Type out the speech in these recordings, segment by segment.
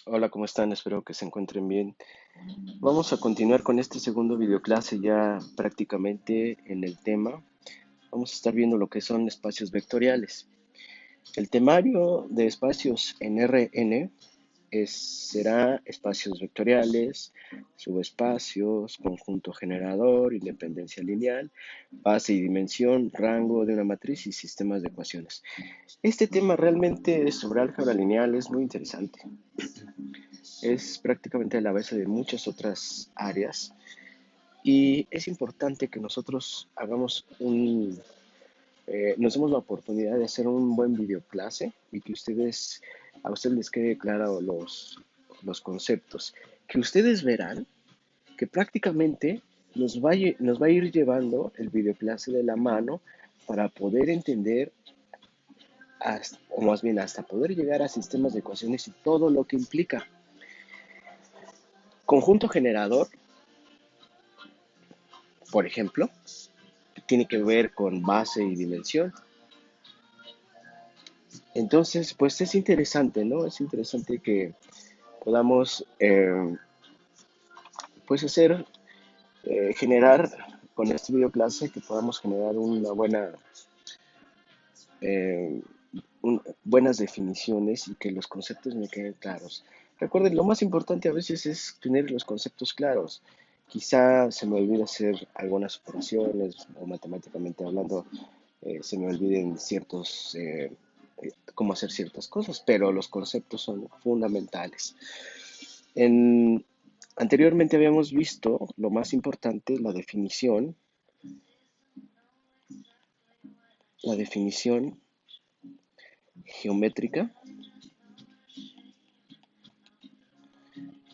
Hola, ¿cómo están? Espero que se encuentren bien. Vamos a continuar con este segundo videoclase ya prácticamente en el tema. Vamos a estar viendo lo que son espacios vectoriales. El temario de espacios en Rn será espacios vectoriales, subespacios, conjunto generador, independencia lineal, base y dimensión, rango de una matriz y sistemas de ecuaciones. Este tema realmente sobre álgebra lineal es muy interesante. Es prácticamente a la base de muchas otras áreas y es importante que nosotros nos demos la oportunidad de hacer un buen videoclase y que a ustedes les quede claro los conceptos, que ustedes verán que prácticamente nos va a ir llevando el videoclase de la mano para poder entender, o más bien hasta poder llegar a sistemas de ecuaciones y todo lo que implica. Conjunto generador, por ejemplo, tiene que ver con base y dimensión. Entonces, pues es interesante, ¿no? Es interesante que podamos, pues generar con este video clase, que podamos generar eh, buenas definiciones y que los conceptos me queden claros. Recuerden, lo más importante a veces es tener los conceptos claros. Quizá se me olvide hacer algunas operaciones o matemáticamente hablando, se me olviden cómo hacer ciertas cosas, pero los conceptos son fundamentales. En, Anteriormente habíamos visto lo más importante, la definición geométrica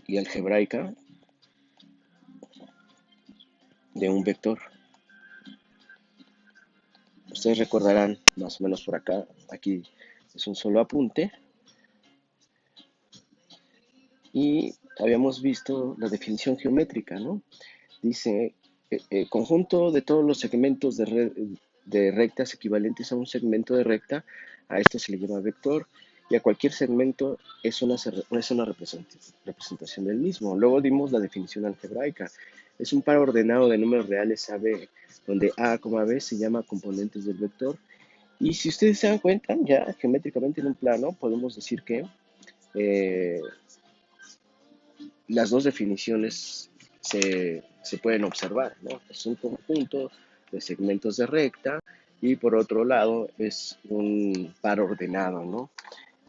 y algebraica de un vector. Ustedes recordarán más o menos por acá, aquí es un solo apunte, y habíamos visto la definición geométrica, ¿no? Dice, conjunto de todos los segmentos de rectas equivalentes a un segmento de recta, a esto se le llama vector, y a cualquier segmento es una representación del mismo. Luego dimos la definición algebraica. Es un par ordenado de números reales AB, donde A, B se llama componentes del vector. Y si ustedes se dan cuenta, ya geométricamente en un plano podemos decir que eh, las dos definiciones se pueden observar, ¿no? Es un conjunto de segmentos de recta y por otro lado es un par ordenado, ¿no?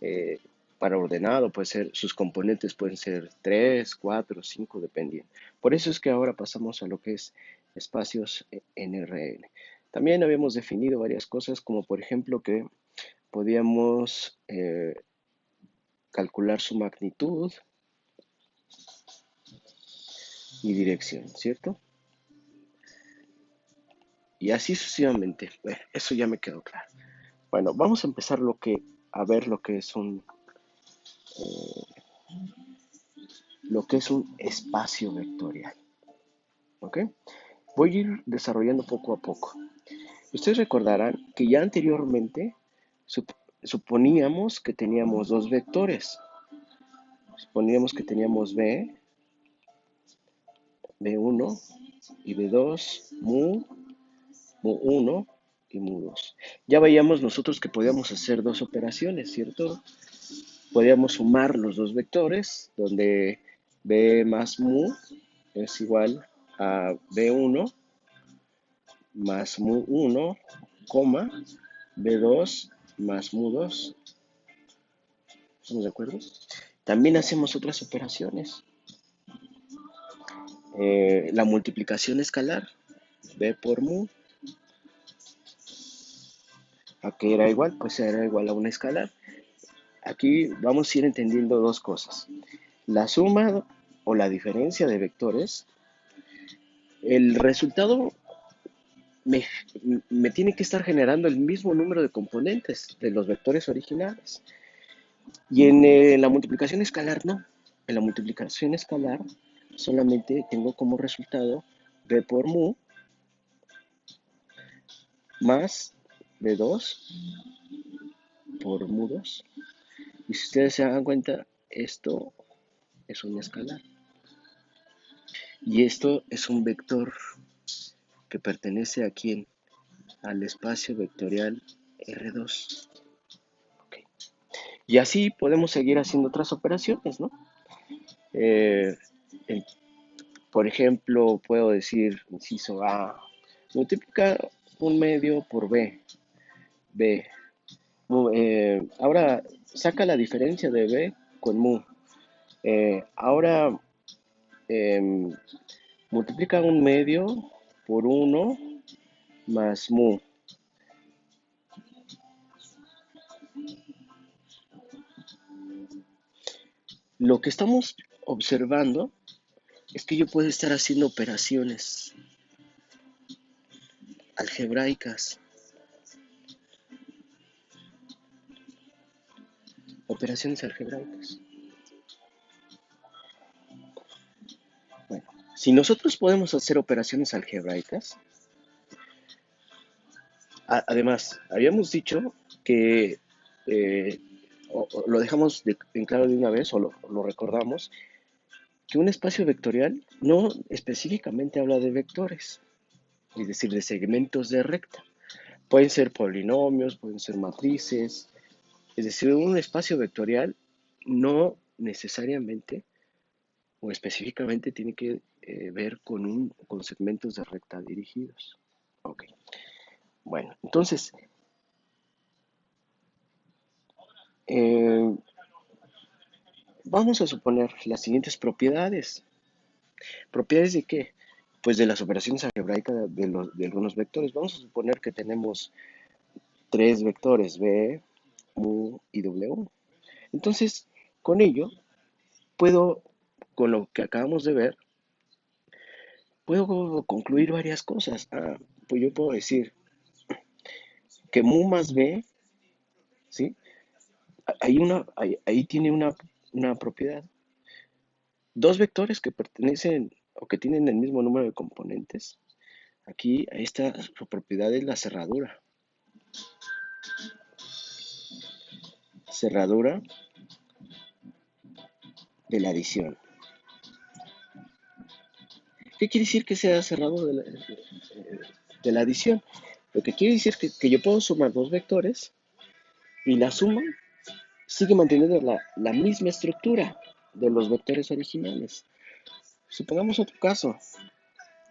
Eh, Par ordenado puede ser, sus componentes pueden ser 3, 4, 5, dependiendo. Por eso es que ahora pasamos a lo que es espacios en RN. También habíamos definido varias cosas, como por ejemplo que podíamos calcular su magnitud y dirección, ¿cierto? Y así sucesivamente. Bueno, eso ya me quedó claro. Bueno, vamos a empezar a ver lo que es un espacio vectorial. ¿Ok? Voy a ir desarrollando poco a poco. Ustedes recordarán que ya anteriormente suponíamos que teníamos dos vectores. Suponíamos que teníamos B1 y B2, mu1 y mu2. Ya veíamos nosotros que podíamos hacer dos operaciones, ¿cierto? Podíamos sumar los dos vectores, donde B más mu es igual a B1 más mu1, coma, B2 más mu2. ¿Estamos de acuerdo? También hacemos otras operaciones. La multiplicación escalar, B por mu, ¿a qué era igual? Pues era igual a una escalar. Aquí vamos a ir entendiendo dos cosas. La suma o la diferencia de vectores, el resultado me, me tiene que estar generando el mismo número de componentes de los vectores originales. Y en la multiplicación escalar no. En la multiplicación escalar solamente tengo como resultado B por mu más B2 por mu2. Y si ustedes se dan cuenta, esto es un escalar. Y esto es un vector que pertenece a quién? Al espacio vectorial R2. Okay. Y así podemos seguir haciendo otras operaciones, ¿no? Eh, el- por ejemplo, puedo decir, inciso A, multiplica un medio por B. Ahora saca la diferencia de B con mu. Ahora em, multiplica un medio por uno más mu. Lo que estamos observando es que yo puedo estar haciendo algebraicas, operaciones algebraicas. Bueno, si nosotros podemos hacer operaciones algebraicas, además, habíamos dicho que eh, lo dejamos en claro de una vez, o lo recordamos, que un espacio vectorial no específicamente habla de vectores, es decir, de segmentos de recta. Pueden ser polinomios, pueden ser matrices, es decir, un espacio vectorial no necesariamente o específicamente tiene que ver con segmentos de recta dirigidos. Ok, bueno, entonces, eh, vamos a suponer las siguientes propiedades. ¿Propiedades de qué? Pues de las operaciones algebraicas de algunos vectores. Vamos a suponer que tenemos tres vectores, B, mu y W. Entonces, con ello, puedo, con lo que acabamos de ver, puedo concluir varias cosas. Pues yo puedo decir que mu más B, ¿sí? Ahí tiene una propiedad. Dos vectores que pertenecen o que tienen el mismo número de componentes. Aquí, esta propiedad es la cerradura. Cerradura de la adición. ¿Qué quiere decir que sea cerrado de la adición? Lo que quiere decir que yo puedo sumar dos vectores y la suma sigue manteniendo la misma estructura de los vectores originales. Supongamos otro caso,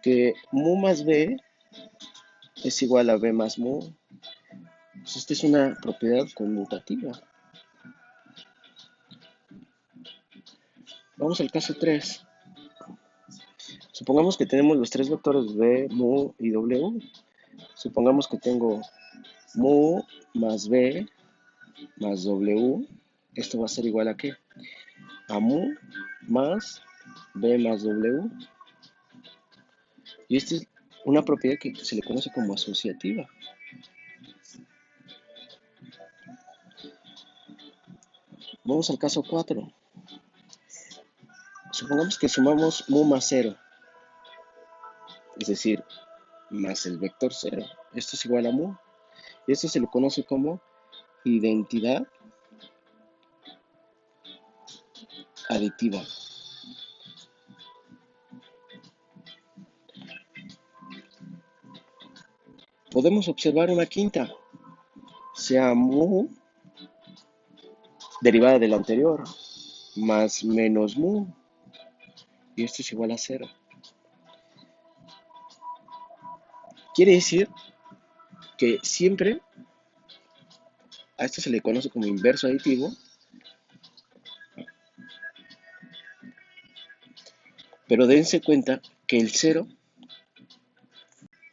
que mu más b es igual a b más mu. Pues esta es una propiedad conmutativa. Vamos al caso 3. Supongamos que tenemos los tres vectores b, mu y w. Supongamos que tengo mu más b más w. Esto va a ser igual a ¿qué? A mu más b más w. Y esta es una propiedad que se le conoce como asociativa. Vamos al caso 4. Supongamos que sumamos mu más 0, es decir, más el vector 0. Esto es igual a mu. Y esto se le conoce como identidad aditiva. Podemos observar una quinta, sea mu derivada de la anterior, más menos mu, y esto es igual a 0. Quiere decir que siempre a esto se le conoce como inverso aditivo, pero dense cuenta que el 0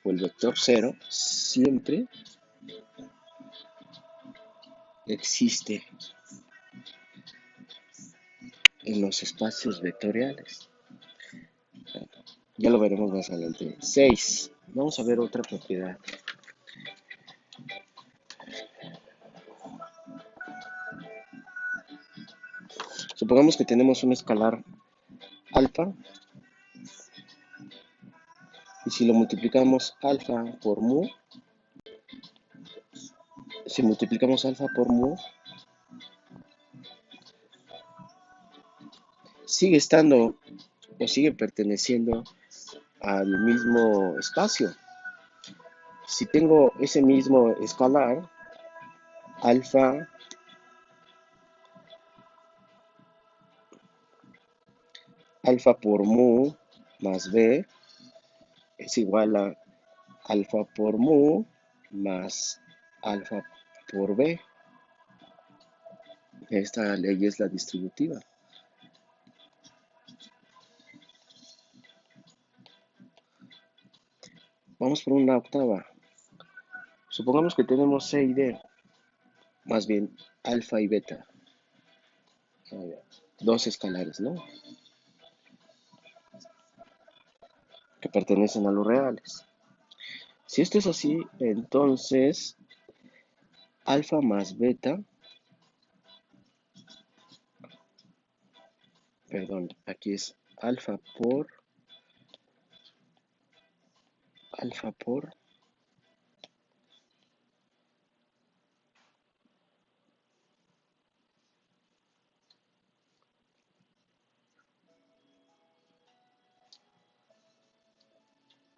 o el vector 0 siempre existe en los espacios vectoriales. Ya lo veremos más adelante. 6. Vamos a ver otra propiedad. Supongamos que tenemos un escalar alfa y si lo multiplicamos alfa por mu, si multiplicamos alfa por mu, sigue estando o sigue perteneciendo al mismo espacio. Si tengo ese mismo escalar, alfa, alfa por mu más b es igual a alfa por mu más alfa por b. Esta ley es la distributiva. Vamos por una octava. Supongamos que tenemos C y D, más bien alfa y beta. Dos escalares, ¿no? Que pertenecen a los reales. Si esto es así, entonces alfa más beta, perdón, aquí es alfa por alfa por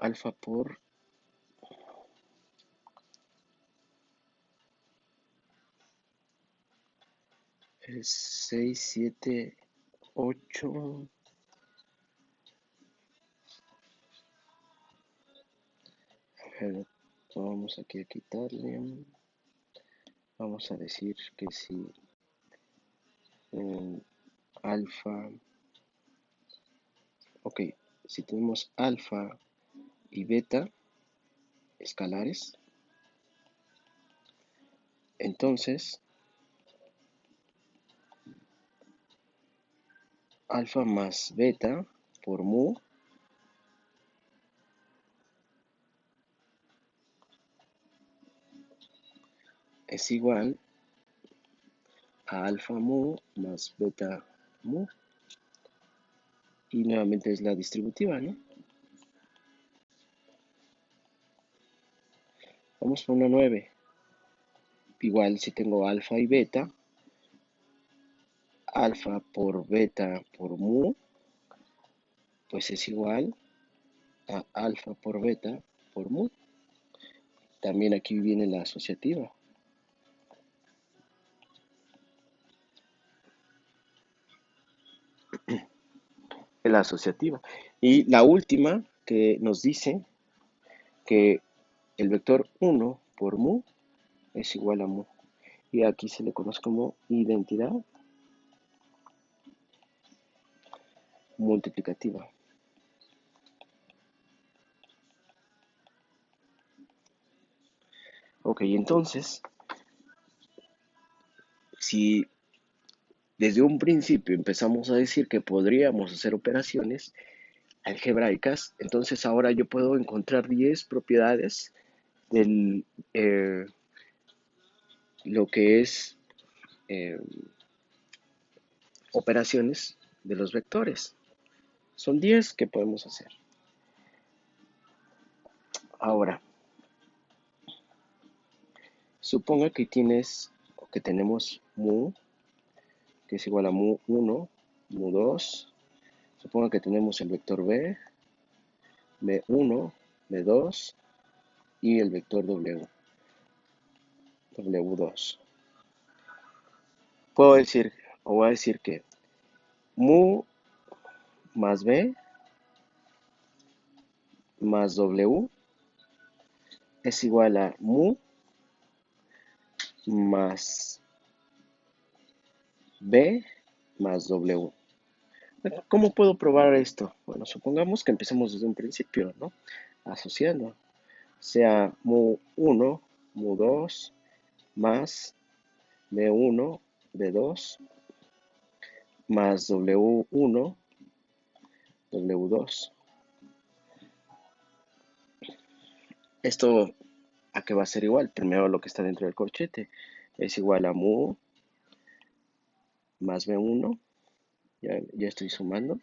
alfa por el 6, 7, 8. A ver, vamos aquí a quitarle. Vamos a decir que si alfa, ok, si tenemos alfa y beta escalares, entonces alfa más beta por mu es igual a alfa mu más beta mu. Y nuevamente es la distributiva, ¿no? Vamos por una 9. Igual si tengo alfa y beta, alfa por beta por mu, pues es igual a alfa por beta por mu. También aquí viene la asociativa. La asociativa. Y la última que nos dice que el vector 1 por mu es igual a mu. Y aquí se le conoce como identidad multiplicativa. Ok, entonces, si desde un principio empezamos a decir que podríamos hacer operaciones algebraicas, entonces ahora yo puedo encontrar 10 propiedades de lo que es eh, operaciones de los vectores. Son 10 que podemos hacer. Ahora, suponga que tenemos mu, que es igual a mu 1, mu 2. Suponga que tenemos el vector b, b1, b2 y el vector w, w2. Puedo decir, o voy a decir que mu más b más w es igual a mu más b más w. ¿Cómo puedo probar esto? Bueno, supongamos que empecemos desde un principio, ¿no? Asociando. Sea mu 1, mu 2, más b1, b2, más w1, w2. Esto, ¿a qué va a ser igual? Primero lo que está dentro del corchete. Es igual a mu más b1, ya estoy sumando,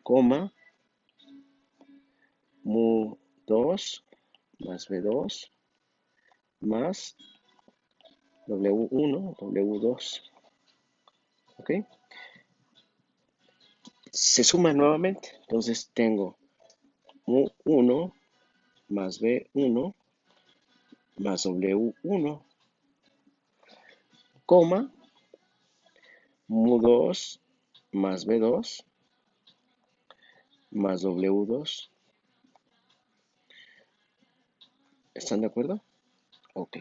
coma, mu 2 más b2 más w1, w2. ¿Ok? se suman nuevamente. Entonces tengo mu1 más b1 más w1, coma, mu2 más b2 más w2. ¿Están de acuerdo? Ok.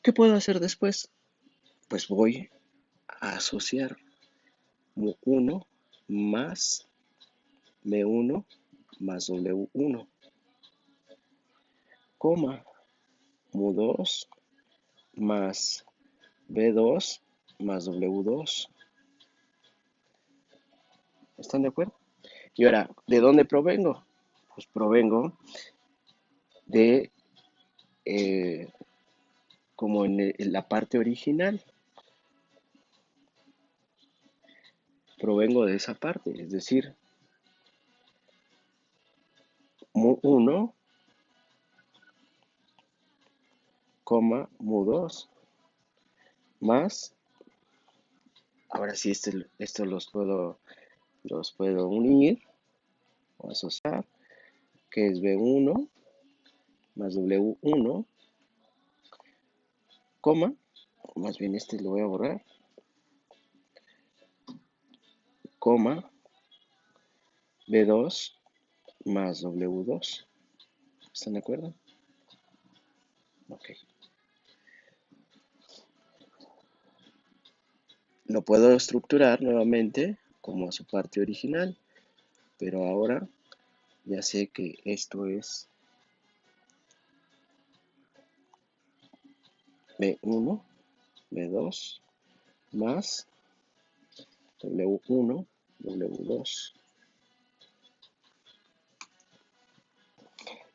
¿Qué puedo hacer después? Pues voy a asociar mu1 más b1 más w1, coma, mu2 más b2 más w2. ¿Están de acuerdo? Y ahora, ¿de dónde provengo? Pues provengo de, eh, como en la parte original, provengo de esa parte, es decir, mu1, mu2, más, ahora sí, esto los puedo unir o asociar, que es b1 más w1, coma, más bien este lo voy a borrar, coma, b2 más w2. ¿Están de acuerdo? Ok. Lo puedo estructurar nuevamente como a su parte original, pero ahora ya sé que esto es b1, b2 más w1, w2.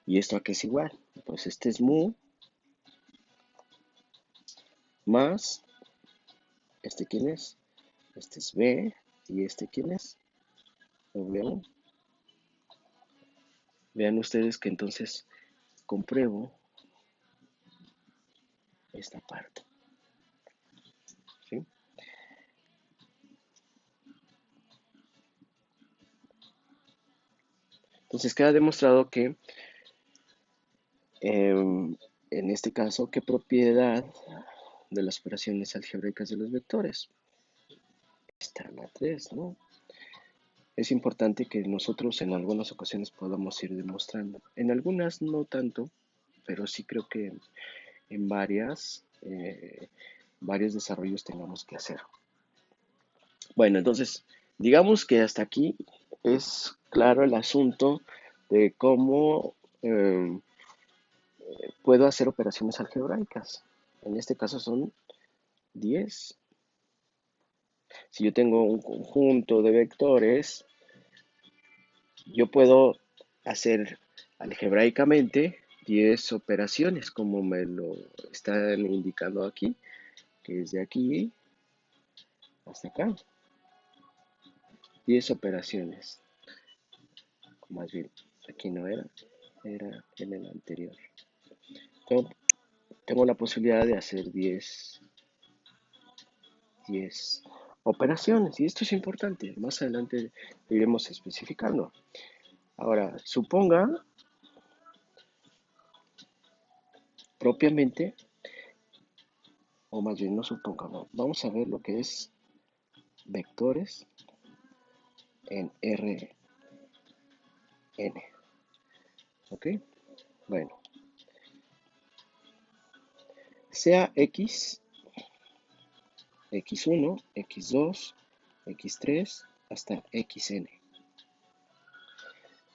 ¿Y esto a qué es igual? Pues este es mu más, ¿este quién es? Este es b, y este quién es? W. Vean ustedes que entonces compruebo esta parte, ¿sí? Entonces queda demostrado que en este caso, ¿qué propiedad de las operaciones algebraicas de los vectores? Está la 3, ¿no? Es importante que nosotros en algunas ocasiones podamos ir demostrando. En algunas no tanto, pero sí creo que en varios desarrollos tengamos que hacer. Bueno, entonces, digamos que hasta aquí es claro el asunto de cómo puedo hacer operaciones algebraicas. En este caso son 10. Si yo tengo un conjunto de vectores, yo puedo hacer algebraicamente 10 operaciones, como me lo están indicando aquí, que es de aquí hasta acá. 10 operaciones. Más bien, aquí no era, era en el anterior. Tengo la posibilidad de hacer 10 operaciones, y esto es importante. Más adelante lo iremos especificando. Ahora, suponga propiamente, o más bien no suponga, no, vamos a ver lo que es vectores en Rn. ¿Ok? Bueno, sea X, X1, X2, X3, hasta Xn,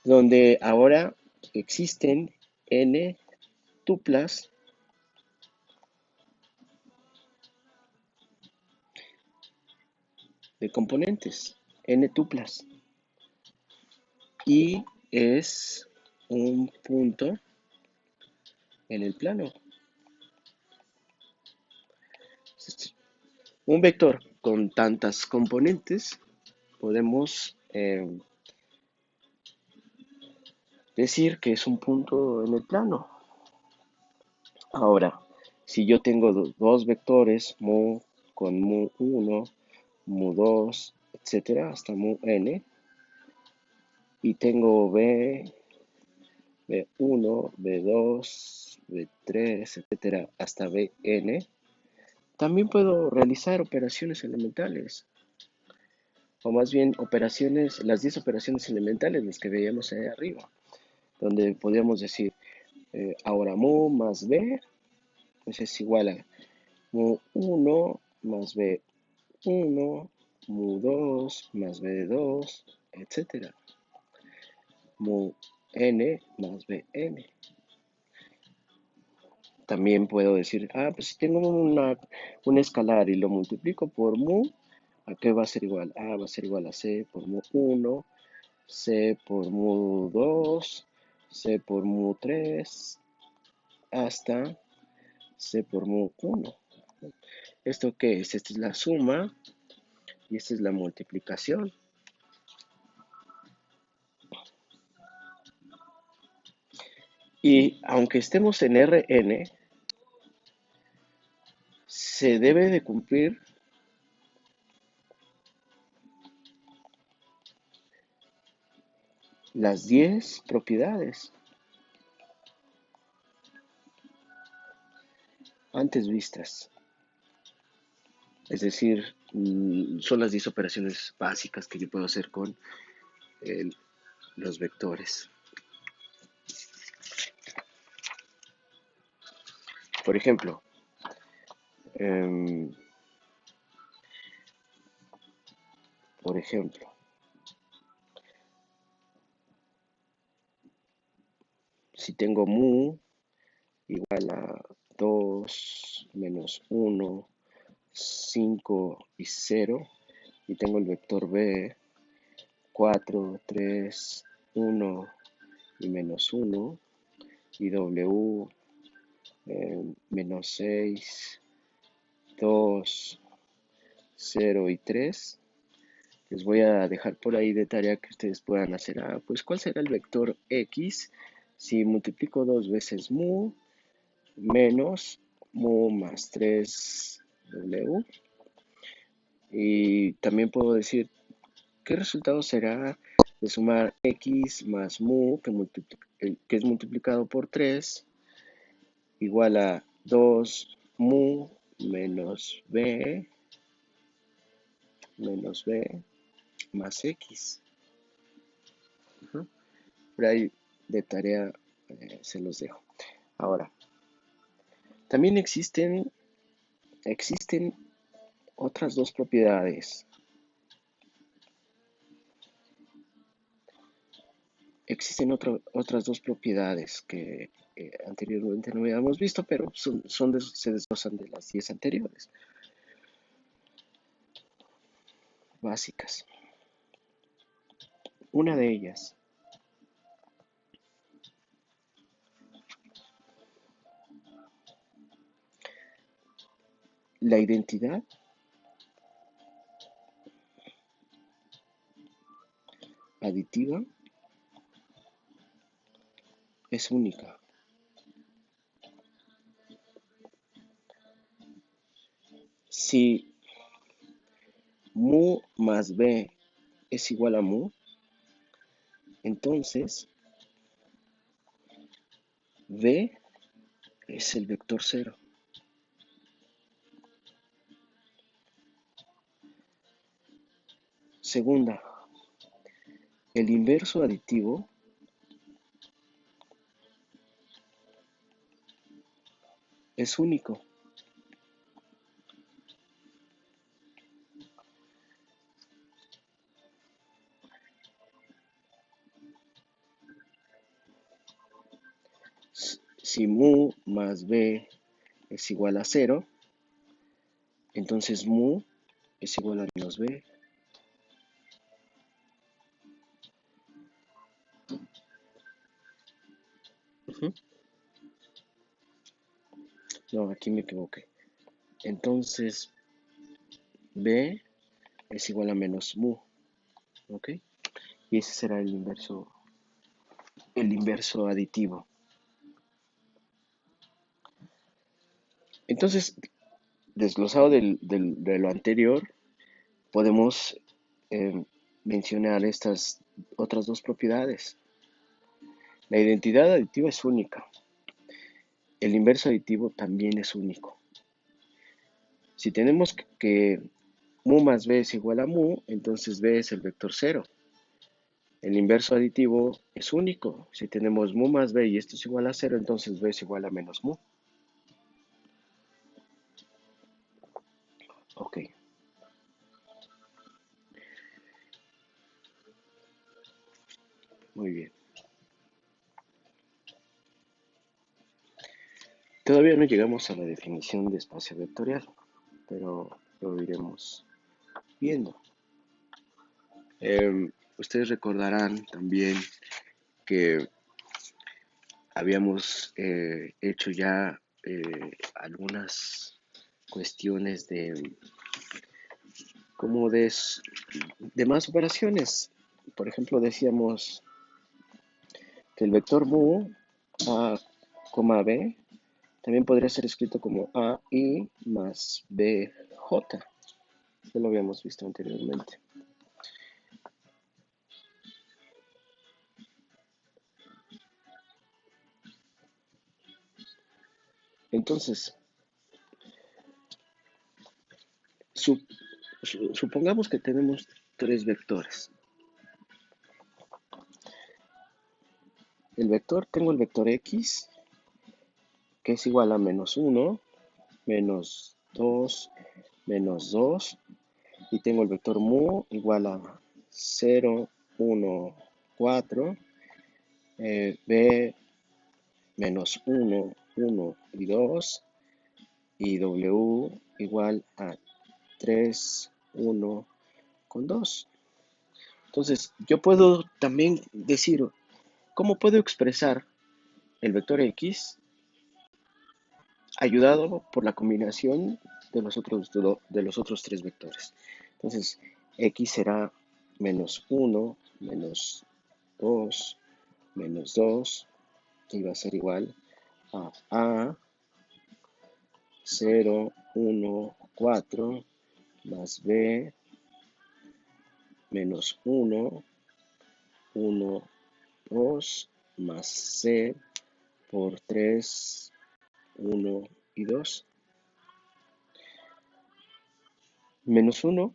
donde ahora existen n tuplas de componentes, n tuplas, y es un punto en el plano. Un vector con tantas componentes podemos decir que es un punto en el plano. Ahora, si yo tengo dos vectores, mu con mu1, mu2, etcétera, hasta mu n, y tengo B1, B2, B3, etcétera, hasta Bn, también puedo realizar operaciones elementales, o más bien operaciones, las 10 operaciones elementales, las que veíamos ahí arriba, donde podríamos decir, ahora mu más b, pues es igual a mu1 más b1, mu2 más b2, etcétera, mu n más bn. También puedo decir, pues si tengo un escalar y lo multiplico por mu, ¿a qué va a ser igual? Va a ser igual a c por mu1, c por mu2, c por mu3, hasta c por mu1. ¿Esto qué es? Esta es la suma y esta es la multiplicación. Y aunque estemos en Rn, se debe de cumplir las 10 propiedades antes vistas. Es decir, son las 10 operaciones básicas que yo puedo hacer con los vectores. Por ejemplo, em, si tengo mu igual a 2 menos 1, 5 y 0, y tengo el vector b 4, 3, 1 y menos 1, y w menos 6, 2, 0 y 3. Les voy a dejar por ahí de tarea que ustedes puedan hacer. Pues ¿cuál será el vector x si multiplico 2 veces mu menos mu más 3w? Y también puedo decir, ¿qué resultado será de sumar x más mu, que es multiplicado por 3, igual a 2 mu menos b más x? Por ahí de tarea se los dejo. Ahora, también existen otras dos propiedades. Existen otras dos propiedades que anteriormente no habíamos visto, pero se desglosan de las 10 anteriores, básicas. Una de ellas, la identidad aditiva es única. Si mu más b es igual a mu, entonces b es el vector 0. Segunda, el inverso aditivo es único. Si mu más b es igual a 0, entonces mu es igual a menos b. No, aquí me equivoqué. Entonces b es igual a menos mu, ¿ok? Y ese será el inverso aditivo. Entonces, desglosado de lo anterior, podemos mencionar estas otras dos propiedades. La identidad aditiva es única. El inverso aditivo también es único. Si tenemos que mu más b es igual a mu, entonces b es el vector 0. El inverso aditivo es único. Si tenemos mu más b y esto es igual a 0, entonces b es igual a menos mu. Ok. Muy bien. Todavía no llegamos a la definición de espacio vectorial, pero lo iremos viendo. Ustedes recordarán también que habíamos hecho ya algunas cuestiones como de más operaciones. Por ejemplo, decíamos que el vector mu a, b también podría ser escrito como AI más BJ. Ya lo habíamos visto anteriormente. Entonces, supongamos que tenemos tres vectores. Tengo el vector X, que es igual a menos 1, menos 2, menos 2, y tengo el vector mu igual a 0, 1, 4, b menos 1, 1 y 2, y w igual a 3, 1 con 2. Entonces, yo puedo también decir, ¿cómo puedo expresar el vector X ayudado por la combinación de los otros tres vectores? Entonces, X será menos 1, menos 2, menos 2, y va a ser igual a 0, 1, 4, más b menos 1, 1, 2, más c por 3, 1 y 2. Menos 1,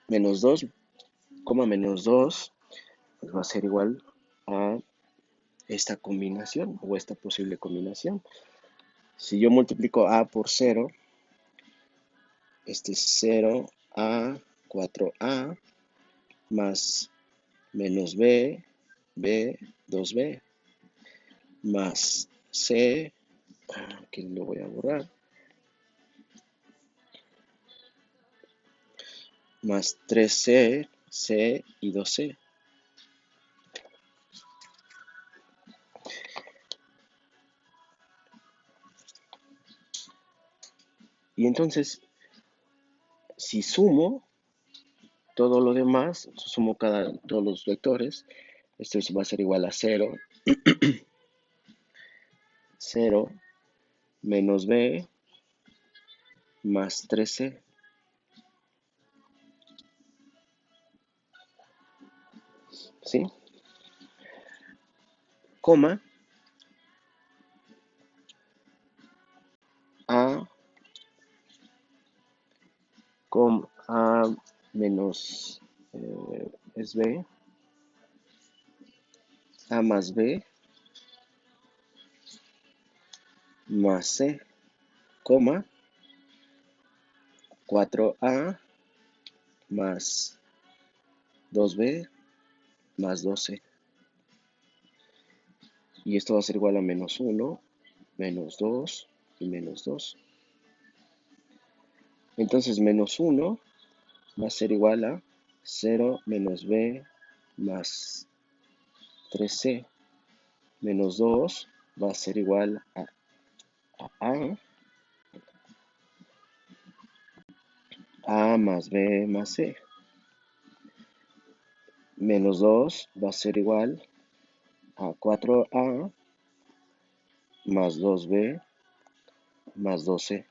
menos 2, menos 2, pues va a ser igual a esta combinación o esta posible combinación. Si yo multiplico a por 0, este es 0, a, 4a, más menos b, 2b, más c, aquí lo voy a borrar, más 3c, c y 2c. Y entonces, si sumo todo lo demás, sumo todos los vectores, esto va a ser igual a 0, 0, menos b, más 3c. ¿Sí? Coma, a, a menos es b, a más b, más c, coma, 4a más 2b más 12. Y esto va a ser igual a menos 1, menos 2 y menos 2. Entonces menos 1 va a ser igual a 0 menos b más 3c. Menos 2 va a ser igual a a más b más c. Menos 2 va a ser igual a 4a más 2b más 12.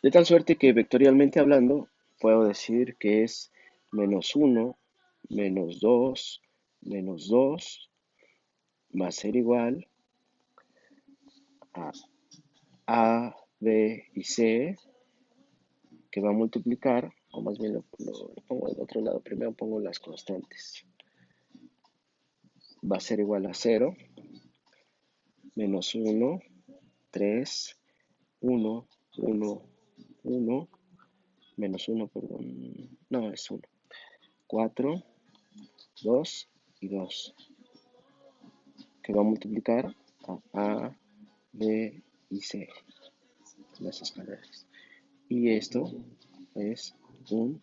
De tal suerte que vectorialmente hablando, puedo decir que es -1, -2, -2 va a ser igual a A, B y C, que va a multiplicar, o más bien lo pongo del otro lado, primero pongo las constantes. Va a ser igual a 0, -1, 3, 1, 1, 1, -1, perdón, no, es 1, 4, 2 y 2, que va a multiplicar a B y C, las escaleras. Y esto es un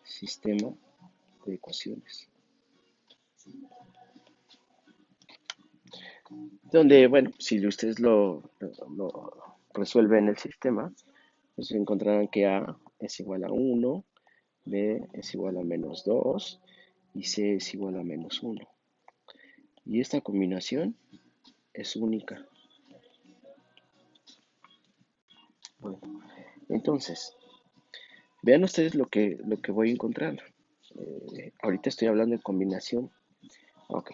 sistema de ecuaciones, donde, bueno, si ustedes lo resuelven el sistema, pues encontrarán que A es igual a 1, B es igual a -2 y C es igual a -1. Y esta combinación es única. Bueno, entonces, vean ustedes lo que voy encontrando. Ahorita estoy hablando de combinación. Ok.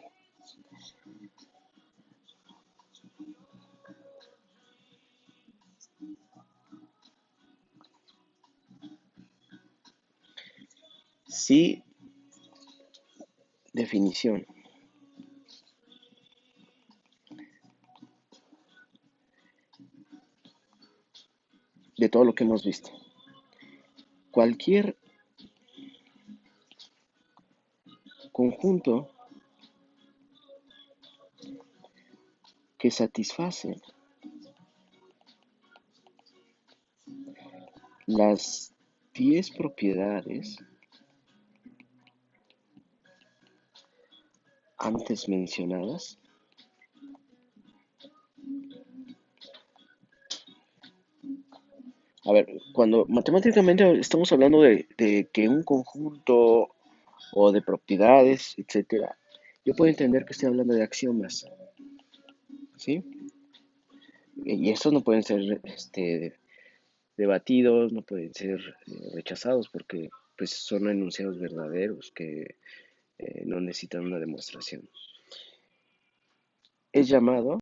Sí, definición de todo lo que hemos visto. Cualquier conjunto que satisface las 10 propiedades antes mencionadas a ver, cuando matemáticamente estamos hablando de que un conjunto o de propiedades, etcétera, yo puedo entender que estoy hablando de axiomas, ¿sí? Y estos no pueden ser debatidos, no pueden ser rechazados porque pues son enunciados verdaderos que no necesitan una demostración. Es llamado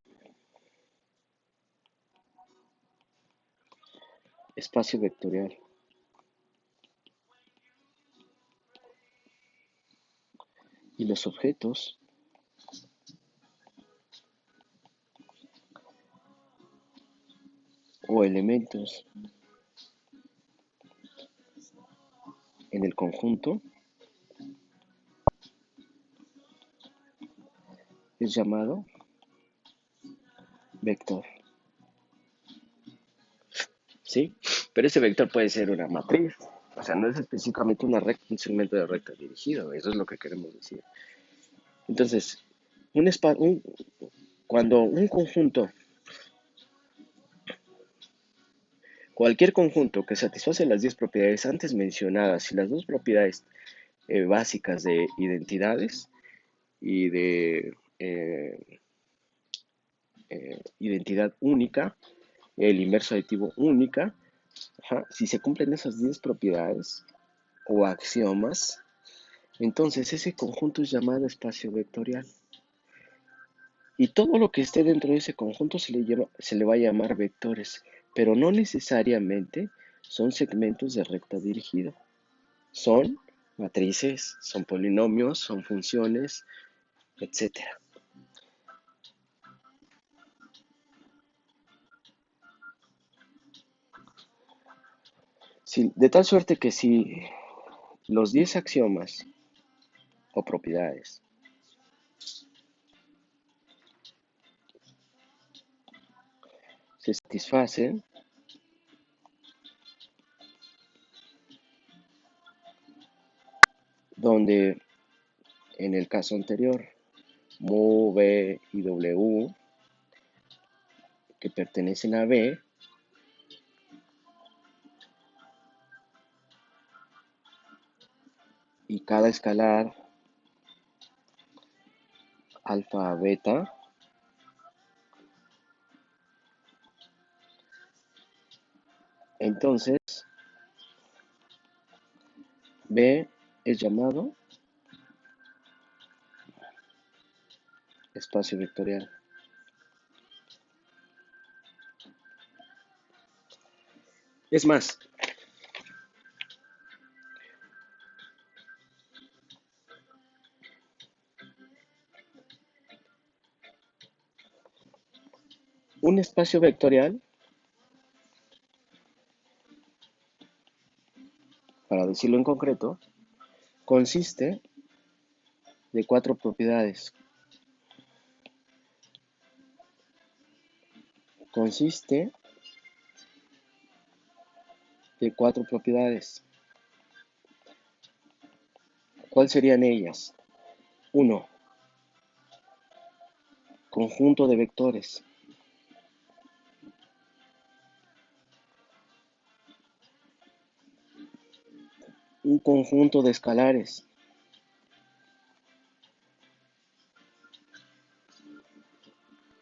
espacio vectorial. Y los objetos o elementos en el conjunto es llamado vector, ¿sí? Pero ese vector puede ser una matriz, o sea, no es específicamente una recta, un segmento de recta dirigido, eso es lo que queremos decir. Entonces, cuando un conjunto, cualquier conjunto que satisface las 10 propiedades antes mencionadas y las dos propiedades básicas de identidades y de identidad única, el inverso aditivo única, ajá, si se cumplen esas 10 propiedades o axiomas, entonces ese conjunto es llamado espacio vectorial. Y todo lo que esté dentro de ese conjunto se le va a llamar vectores, pero no necesariamente son segmentos de recta dirigida. Son matrices, son polinomios, son funciones, etcétera. De tal suerte que si los 10 axiomas o propiedades se satisfacen, donde en el caso anterior mu, v y w que pertenecen a B y cada escalar alfa, beta, entonces B es llamado espacio vectorial. Es más, un espacio vectorial, para decirlo en concreto, consiste de cuatro propiedades. Consiste de cuatro propiedades. ¿Cuáles serían ellas? 1. Conjunto de vectores. Un conjunto de escalares.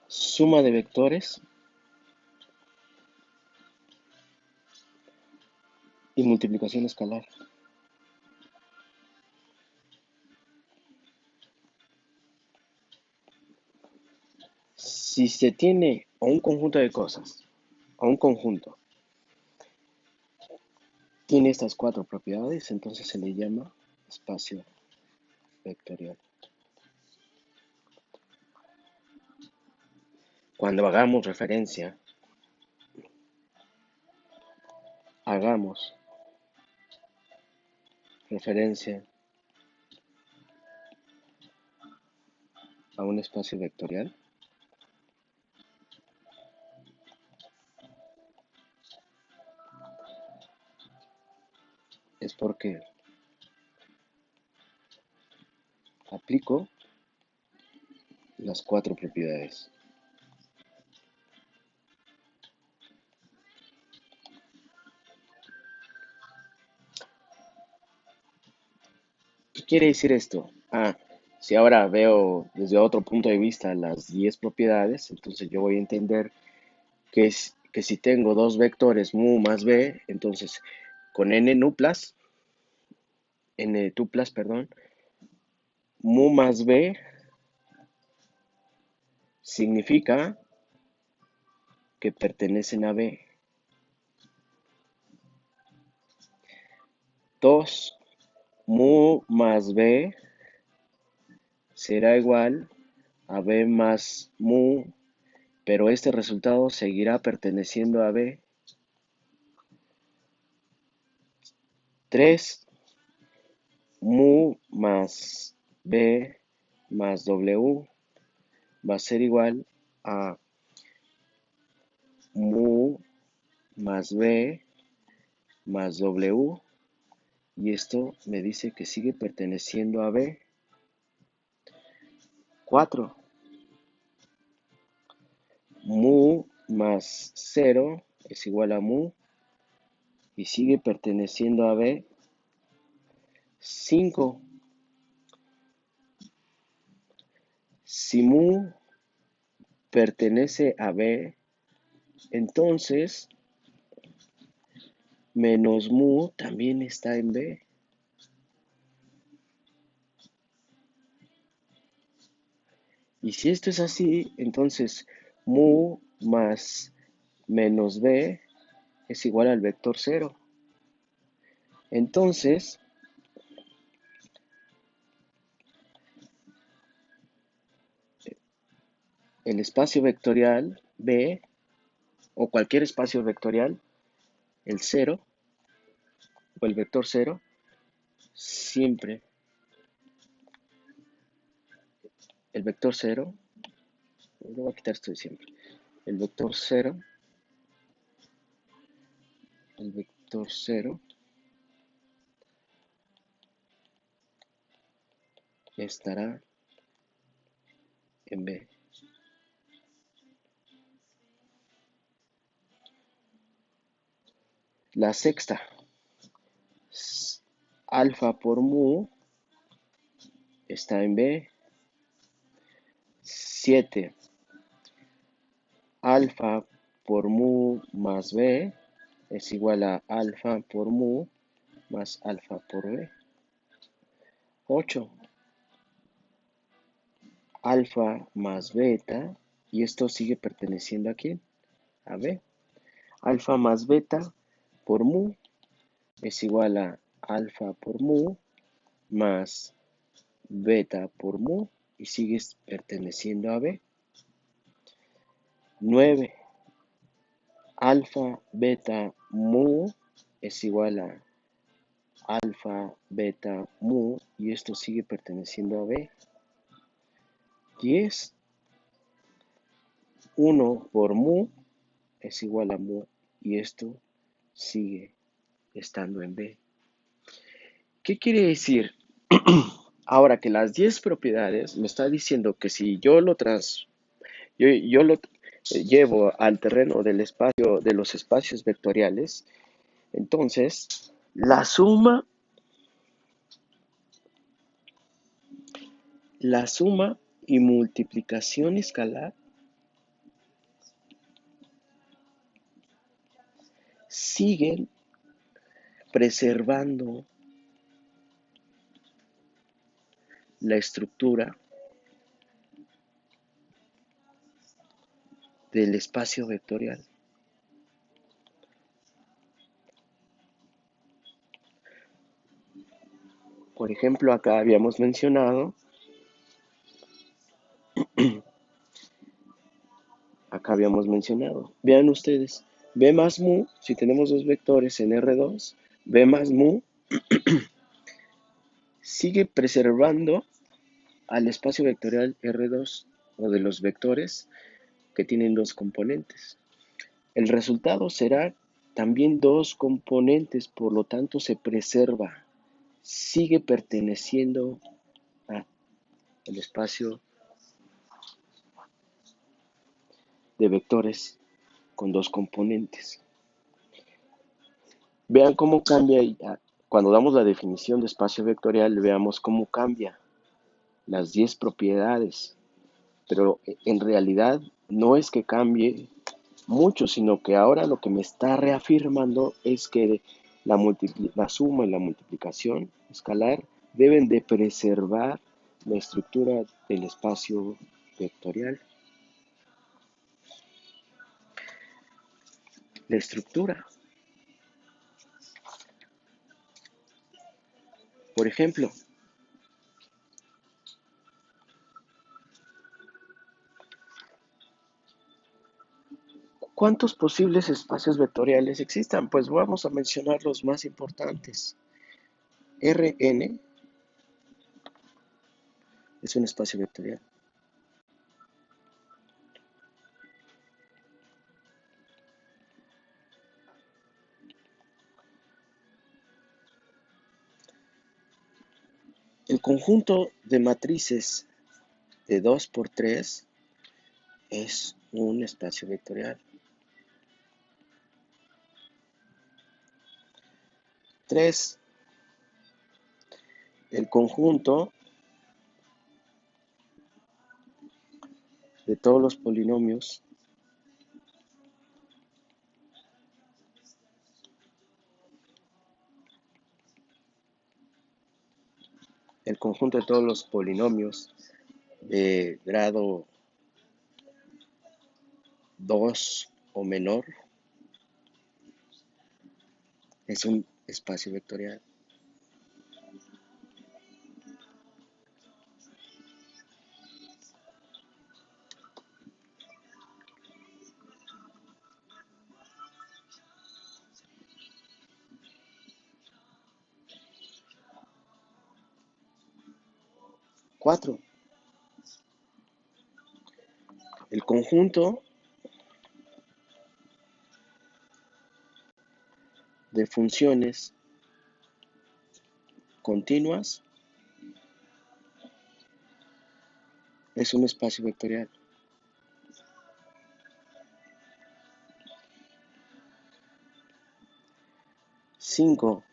Suma de vectores y multiplicación escalar. Si se tiene a un conjunto de cosas, a un conjunto, tiene estas cuatro propiedades, entonces se le llama espacio vectorial. Cuando hagamos referencia a un espacio vectorial, es porque aplico las cuatro propiedades. ¿Qué quiere decir esto? Si ahora veo desde otro punto de vista las 10 propiedades, entonces yo voy a entender que si tengo dos vectores mu más b, entonces con n tuplas, perdón, mu más b significa que pertenecen a b. 2 mu más b será igual a b más mu, pero este resultado seguirá perteneciendo a b. 3 mu más b más w va a ser igual a mu más b más w, y esto me dice que sigue perteneciendo a b. 4 mu más 0 es igual a mu y sigue perteneciendo a b. 5 si mu pertenece a b, entonces menos mu también está en b. Y si esto es así, entonces mu más menos b es igual al vector 0. Entonces, el espacio vectorial b, o cualquier espacio vectorial, el 0 o el vector 0, siempre el vector 0, lo voy a quitar esto de siempre, el vector 0 estará en B. La sexta, alfa por mu está en B. 7, alfa por mu más B es igual a alfa por mu más alfa por B. 8 alfa más beta, y esto sigue perteneciendo a quién? A B. Alfa más beta por mu es igual a alfa por mu más beta por mu y sigues perteneciendo a B. 9 alfa beta mu es igual a alfa beta mu y esto sigue perteneciendo a B. 10 1 por mu es igual a mu y esto sigue estando en B. ¿Qué quiere decir? Ahora que las 10 propiedades me está diciendo que si yo lo llevo al terreno del espacio, de los espacios vectoriales, entonces la suma y multiplicación escalar siguen preservando la estructura del espacio vectorial. Por ejemplo, acá habíamos mencionado, vean ustedes, B más mu, si tenemos dos vectores en R2, B más mu sigue preservando al espacio vectorial R2 o de los vectores que tienen dos componentes. El resultado será también dos componentes, por lo tanto se preserva, sigue perteneciendo al espacio de vectores con dos componentes. Vean cómo cambia, cuando damos la definición de espacio vectorial, veamos cómo cambia las 10 propiedades, pero en realidad no es que cambie mucho, sino que ahora lo que me está reafirmando es que la suma y la multiplicación escalar deben de preservar la estructura del espacio vectorial. La estructura. Por ejemplo, ¿cuántos posibles espacios vectoriales existen? Pues vamos a mencionar los más importantes. Rn es un espacio vectorial. El conjunto de matrices de 2 por 3 es un espacio vectorial. 3. El conjunto de todos los polinomios de grado 2 o menor es un espacio vectorial. 4. El conjunto de funciones continuas es un espacio vectorial. 5.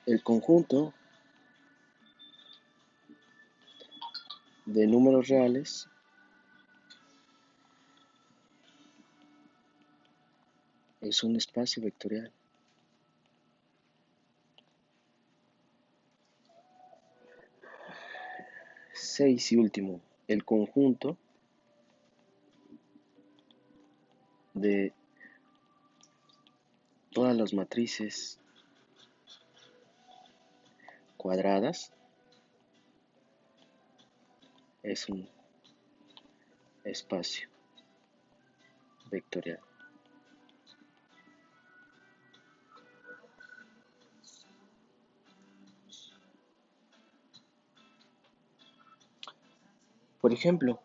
El conjunto de números reales es un espacio vectorial. 6 y último, el conjunto de todas las matrices cuadradas es un espacio vectorial. Por ejemplo,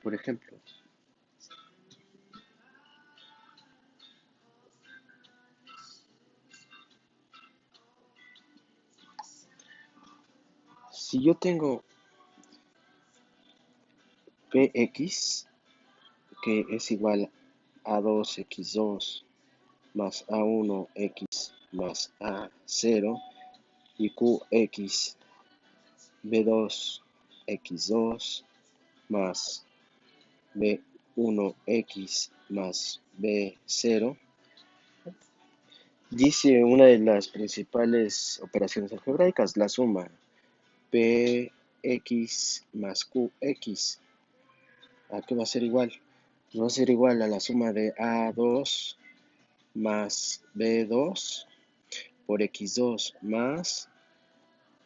por ejemplo, si yo tengo Px, que es igual a 2x2 más a1x más a0 y qx b2 x2 más b1x más b0, dice una de las principales operaciones algebraicas, la suma px más qx. ¿A qué va a ser igual? Pues va a ser igual a la suma de a2 más b2 por x2 más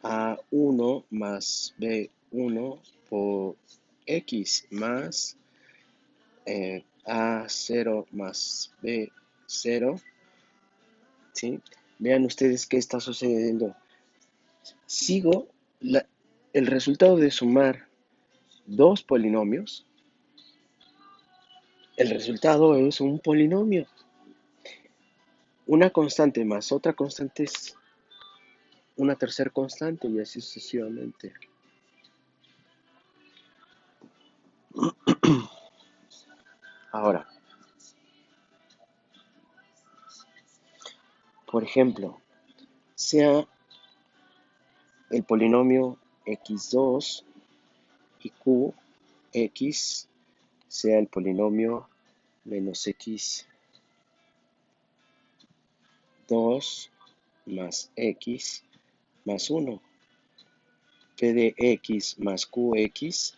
a1 más b1 por x más a0 más b0. ¿Sí? Vean ustedes qué está sucediendo. Sigo el resultado de sumar dos polinomios. El resultado es un polinomio. Una constante más otra constante es una tercera constante y así sucesivamente. Ahora, por ejemplo, sea el polinomio x2 y qx sea el polinomio menos x2 más x más 1. P de x más qx,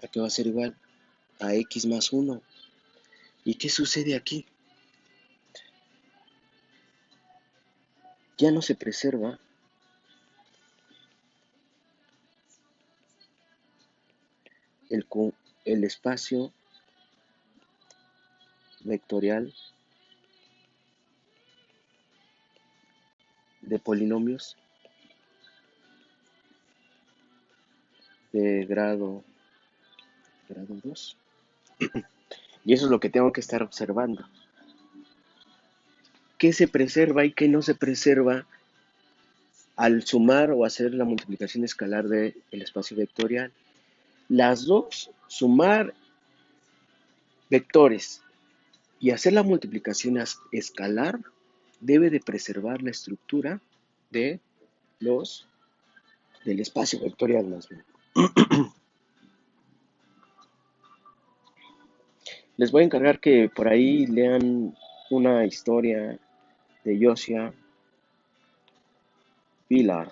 ¿a qué va a ser igual? A x más 1. ¿Y qué sucede aquí? Ya no se preserva el, el espacio vectorial de polinomios de grado 2. Y eso es lo que tengo que estar observando. ¿Qué se preserva y qué no se preserva al sumar o hacer la multiplicación escalar del espacio vectorial? Las dos, sumar vectores y hacer la multiplicación escalar, debe de preservar la estructura de del espacio vectorial más bien. Les voy a encargar que por ahí lean una historia de Josiah Villard.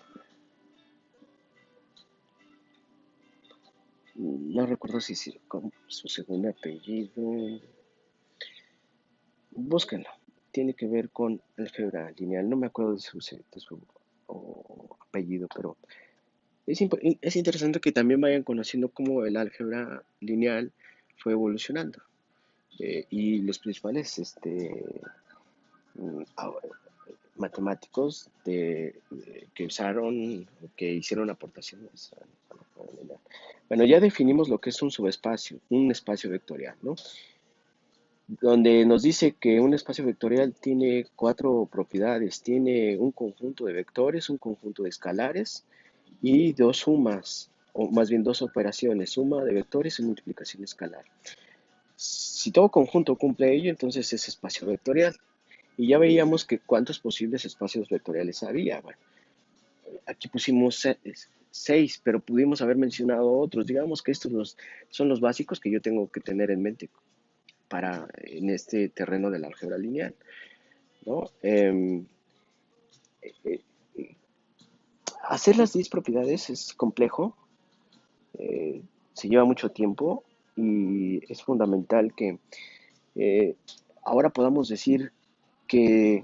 No recuerdo si es su segundo apellido. Búsquenlo. Tiene que ver con álgebra lineal. No me acuerdo de su apellido, pero es interesante que también vayan conociendo cómo el álgebra lineal fue evolucionando. Y los principales mm, ah, matemáticos que usaron, que hicieron aportaciones a la álgebra lineal. Bueno, ya definimos lo que es un subespacio, un espacio vectorial, ¿no? Donde nos dice que un espacio vectorial tiene cuatro propiedades. Tiene un conjunto de vectores, un conjunto de escalares y dos sumas, o más bien dos operaciones, suma de vectores y multiplicación escalar. Si todo conjunto cumple ello, entonces es espacio vectorial. Y ya veíamos que cuántos posibles espacios vectoriales había. Bueno, aquí pusimos 6, pero pudimos haber mencionado otros. Digamos que estos son los básicos que yo tengo que tener en mente en este terreno de la álgebra lineal, ¿no? Eh, Hacer las 10 propiedades es complejo, eh, se lleva mucho tiempo y es fundamental que eh, ahora podamos decir que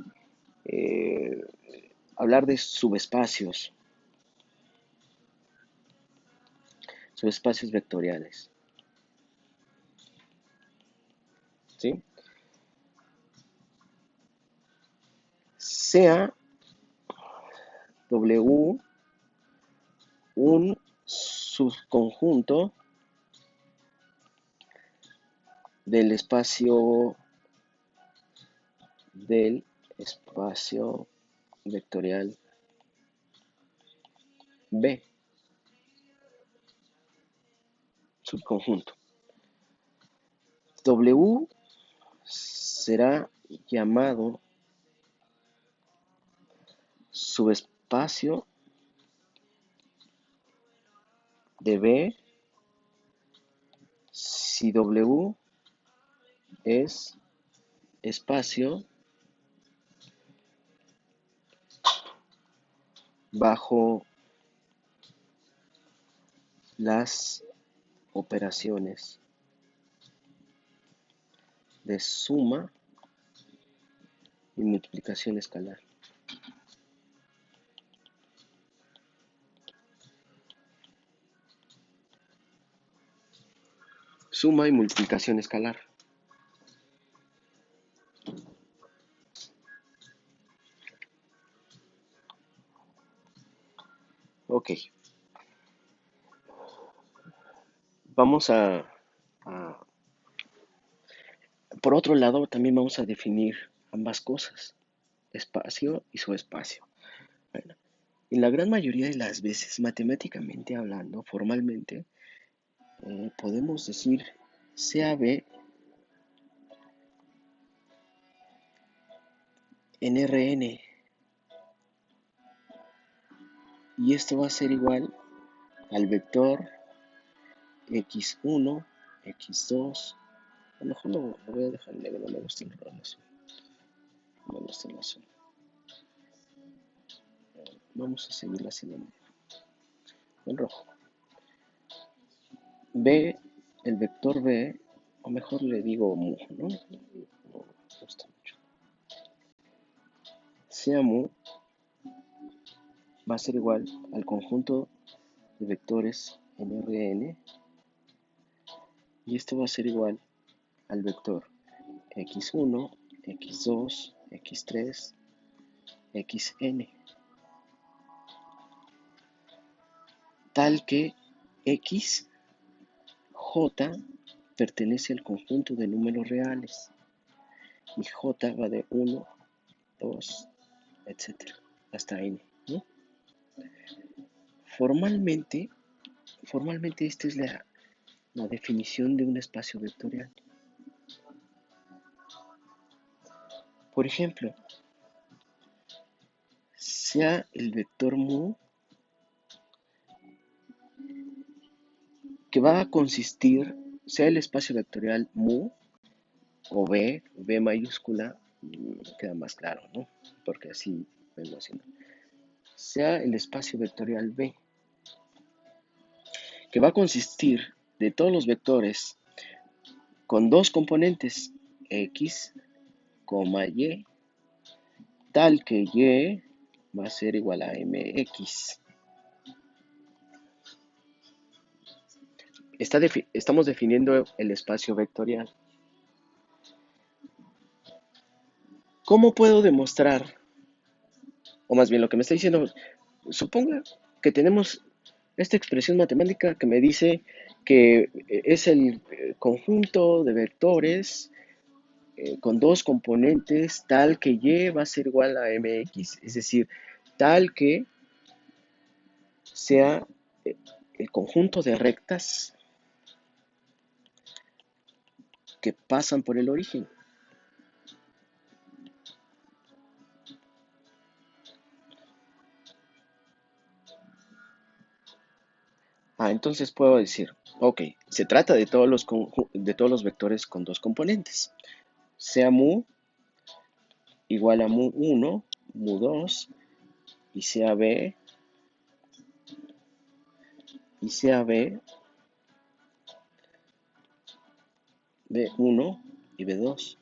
eh, hablar de subespacios vectoriales, ¿sí? Sea W un subconjunto del del espacio vectorial B, subconjunto. W será llamado subespacio de B si W es espacio bajo las operaciones de suma y multiplicación escalar. Suma y multiplicación escalar. Ok. Vamos a- Por otro lado, también vamos a definir ambas cosas, espacio y subespacio. Bueno, en la gran mayoría de las veces, matemáticamente hablando, formalmente, podemos decir sea B en Rn, y esto va a ser igual al vector x1, x2. A lo mejor lo voy a dejar negro, no me gusta el azul. No me gusta el azul. Vamos a seguirla haciendo en rojo. B, el vector B, o mejor le digo mu, ¿no? No me gusta mucho. Sea mu va a ser igual al conjunto de vectores en Rn, y esto va a ser igual al vector x1, x2, x3, xn, tal que x, j pertenece al conjunto de números reales y j va de 1, 2, etcétera, hasta n, ¿no? Formalmente, esta es la definición de un espacio vectorial. Por ejemplo, sea el vector mu que va a consistir, sea el espacio vectorial mu o B mayúscula, queda más claro, ¿no? Porque así vengo haciendo. Sea el espacio vectorial B, que va a consistir de todos los vectores con dos componentes, x, y, tal que y va a ser igual a mx. Estamos definiendo el espacio vectorial. ¿Cómo puedo demostrar? O más bien lo que me está diciendo, suponga que tenemos esta expresión matemática que me dice que es el conjunto de vectores con dos componentes tal que y va a ser igual a mx, es decir, tal que sea el conjunto de rectas que pasan por el origen. Entonces puedo decir, ok, se trata de de todos los vectores con dos componentes. Sea mu igual a mu1, mu2, y sea b, b1 y b2.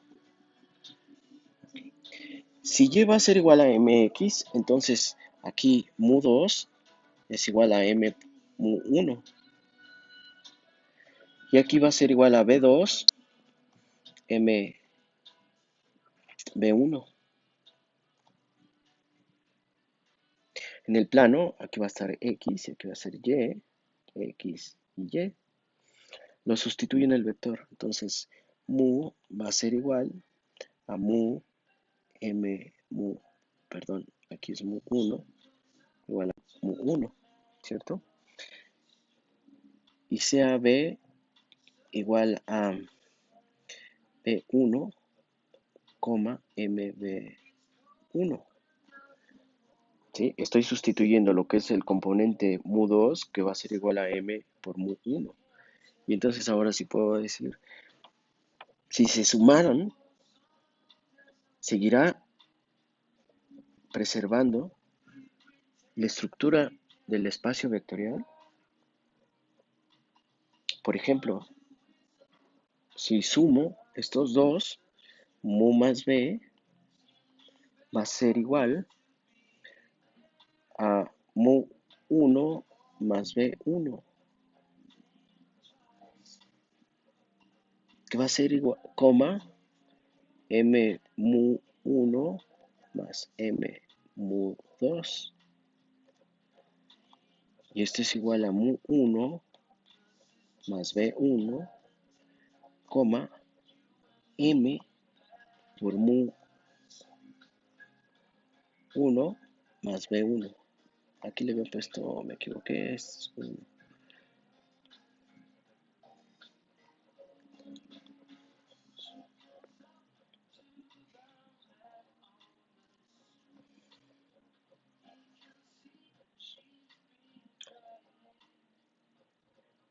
Si y va a ser igual a mx, entonces aquí mu2 es igual a m mu1. Y aquí va a ser igual a b2 m b1. En el plano, aquí va a estar x y aquí va a ser y, x y y. Lo sustituyo en el vector. Entonces, mu va a ser igual a perdón, aquí es mu1, igual a mu1, ¿cierto? Y sea b igual a b1, mb1. ¿Sí? Estoy sustituyendo lo que es el componente mu2, que va a ser igual a m por mu1. Y entonces ahora sí puedo decir, si se sumaron, seguirá preservando la estructura del espacio vectorial. Por ejemplo, si sumo estos dos, mu más b va a ser igual a mu1 más b1, que va a ser igual, m mu1 más m mu2. Y esto es igual a mu1 más b1, m por mu1 más b1. Aquí le había puesto, me equivoqué, es 1.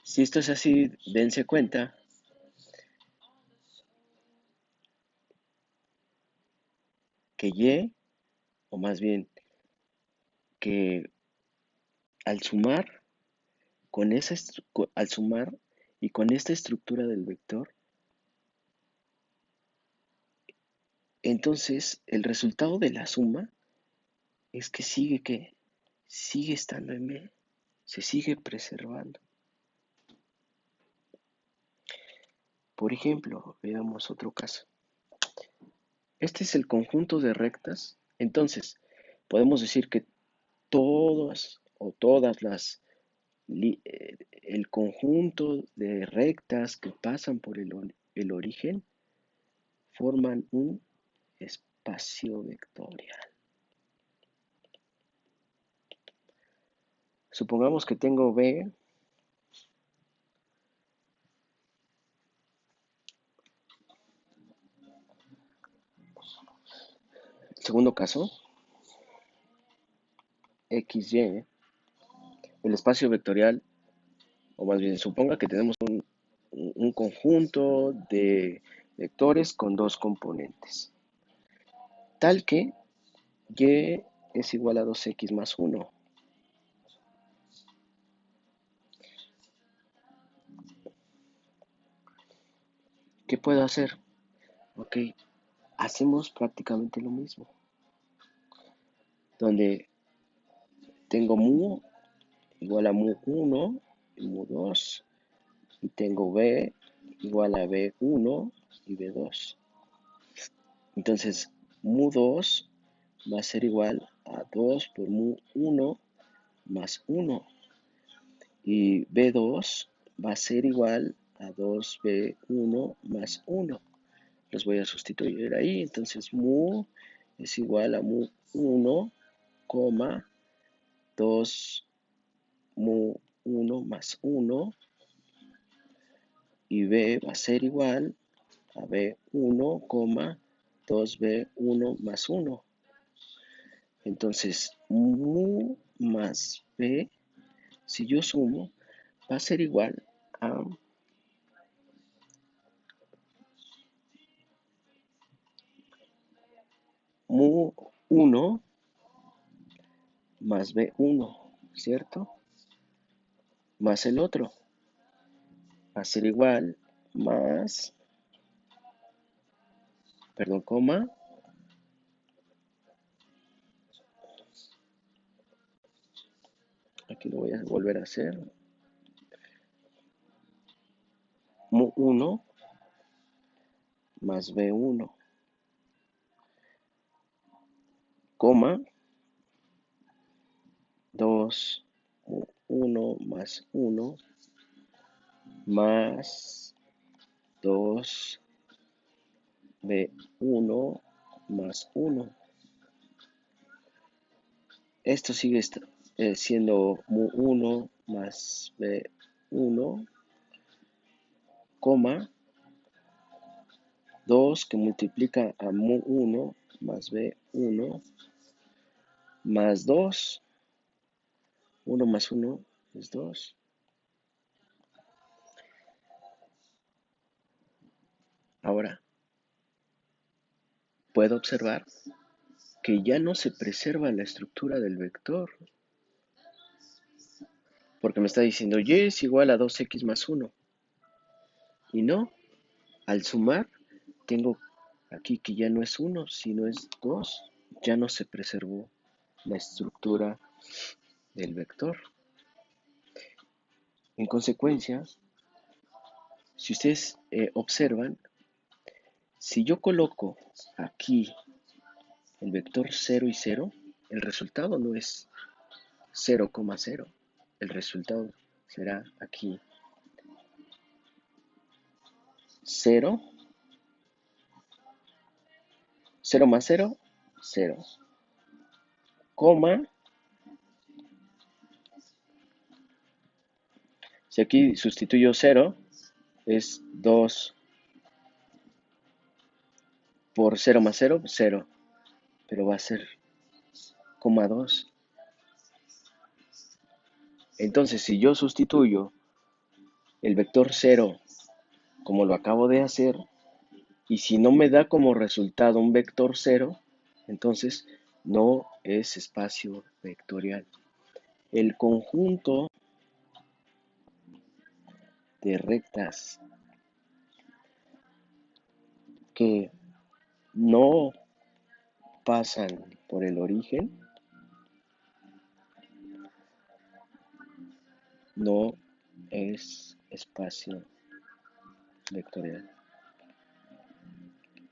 Si esto es así, dense cuenta que y, o más bien que al sumar al sumar y con esta estructura del vector, entonces el resultado de la suma es que sigue estando en B, se sigue preservando. Por ejemplo, veamos otro caso. Este es el conjunto de rectas. Entonces, podemos decir que el conjunto de rectas que pasan por el origen forman un espacio vectorial. Supongamos que tengo B segundo caso, XY, el espacio vectorial, o más bien suponga que tenemos un conjunto de vectores con dos componentes, tal que Y es igual a 2x más 1. ¿Qué puedo hacer? Ok, hacemos prácticamente lo mismo, donde tengo mu igual a mu1 y mu2, y tengo b igual a b1 y b2. Entonces, mu2 va a ser igual a 2 por mu1 más 1, y b2 va a ser igual a 2b1 más 1. Los voy a sustituir ahí, entonces mu es igual a mu1, 2 mu1 más 1, y b va a ser igual a b1, 2b1 más 1. Entonces, mu más b, si yo sumo, va a ser igual a mu1 más b1, ¿cierto? Más el otro. Va a ser igual más, perdón, coma, aquí lo voy a volver a hacer, mu1 más b1, coma, 2 mu1 más 1 más 2 b1 más 1. Esto sigue siendo mu1 más b1, coma, 2 que multiplica a mu1 más b1 más 2. 1 más 1 es 2. Ahora, puedo observar que ya no se preserva la estructura del vector, porque me está diciendo y es igual a 2x más 1. Y no, al sumar, tengo aquí que ya no es 1, sino es 2. Ya no se preservó la estructura del vector. En consecuencia, si ustedes observan, si yo coloco aquí el vector 0 y 0, el resultado no es 0,0. El resultado será aquí 0, 0 más 0, 0, coma, si aquí sustituyo 0, es 2 por 0 más 0, 0, pero va a ser coma 2. Entonces, si yo sustituyo el vector 0 como lo acabo de hacer, y si no me da como resultado un vector 0, entonces no es espacio vectorial. El conjunto de rectas que no pasan por el origen no es espacio vectorial.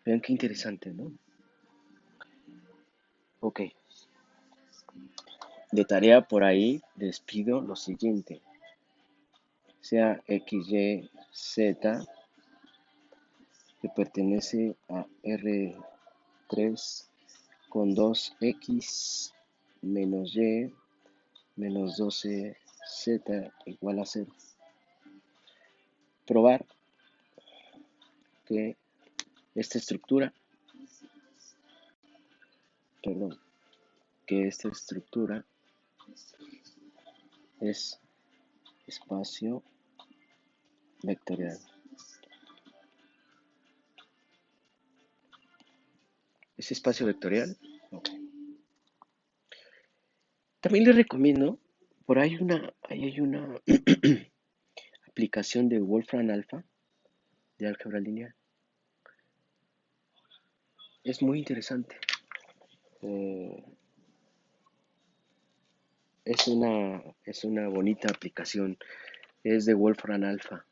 Vean qué interesante, ¿no? Ok. De tarea por ahí les pido lo siguiente. Sea x, y, z que pertenece a R3 con 2x menos y menos 12z igual a 0. Probar que esta estructura, es espacio vectorial. ¿Es espacio vectorial? Ok. También les recomiendo, por ahí hay una aplicación de Wolfram Alpha de álgebra lineal. Es muy interesante. Es una bonita aplicación. Es de Wolfram Alpha.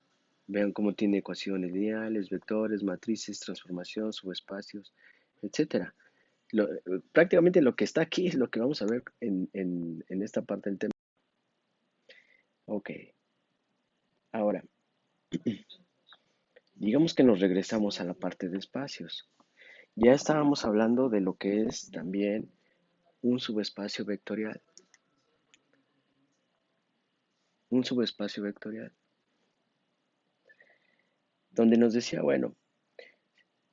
Vean cómo tiene ecuaciones lineales, vectores, matrices, transformación, subespacios, etcétera. Prácticamente lo que está aquí es lo que vamos a ver en esta parte del tema. Ok. Ahora, digamos que nos regresamos a la parte de espacios. Ya estábamos hablando de lo que es también un subespacio vectorial. Un subespacio vectorial. Donde nos decía, bueno,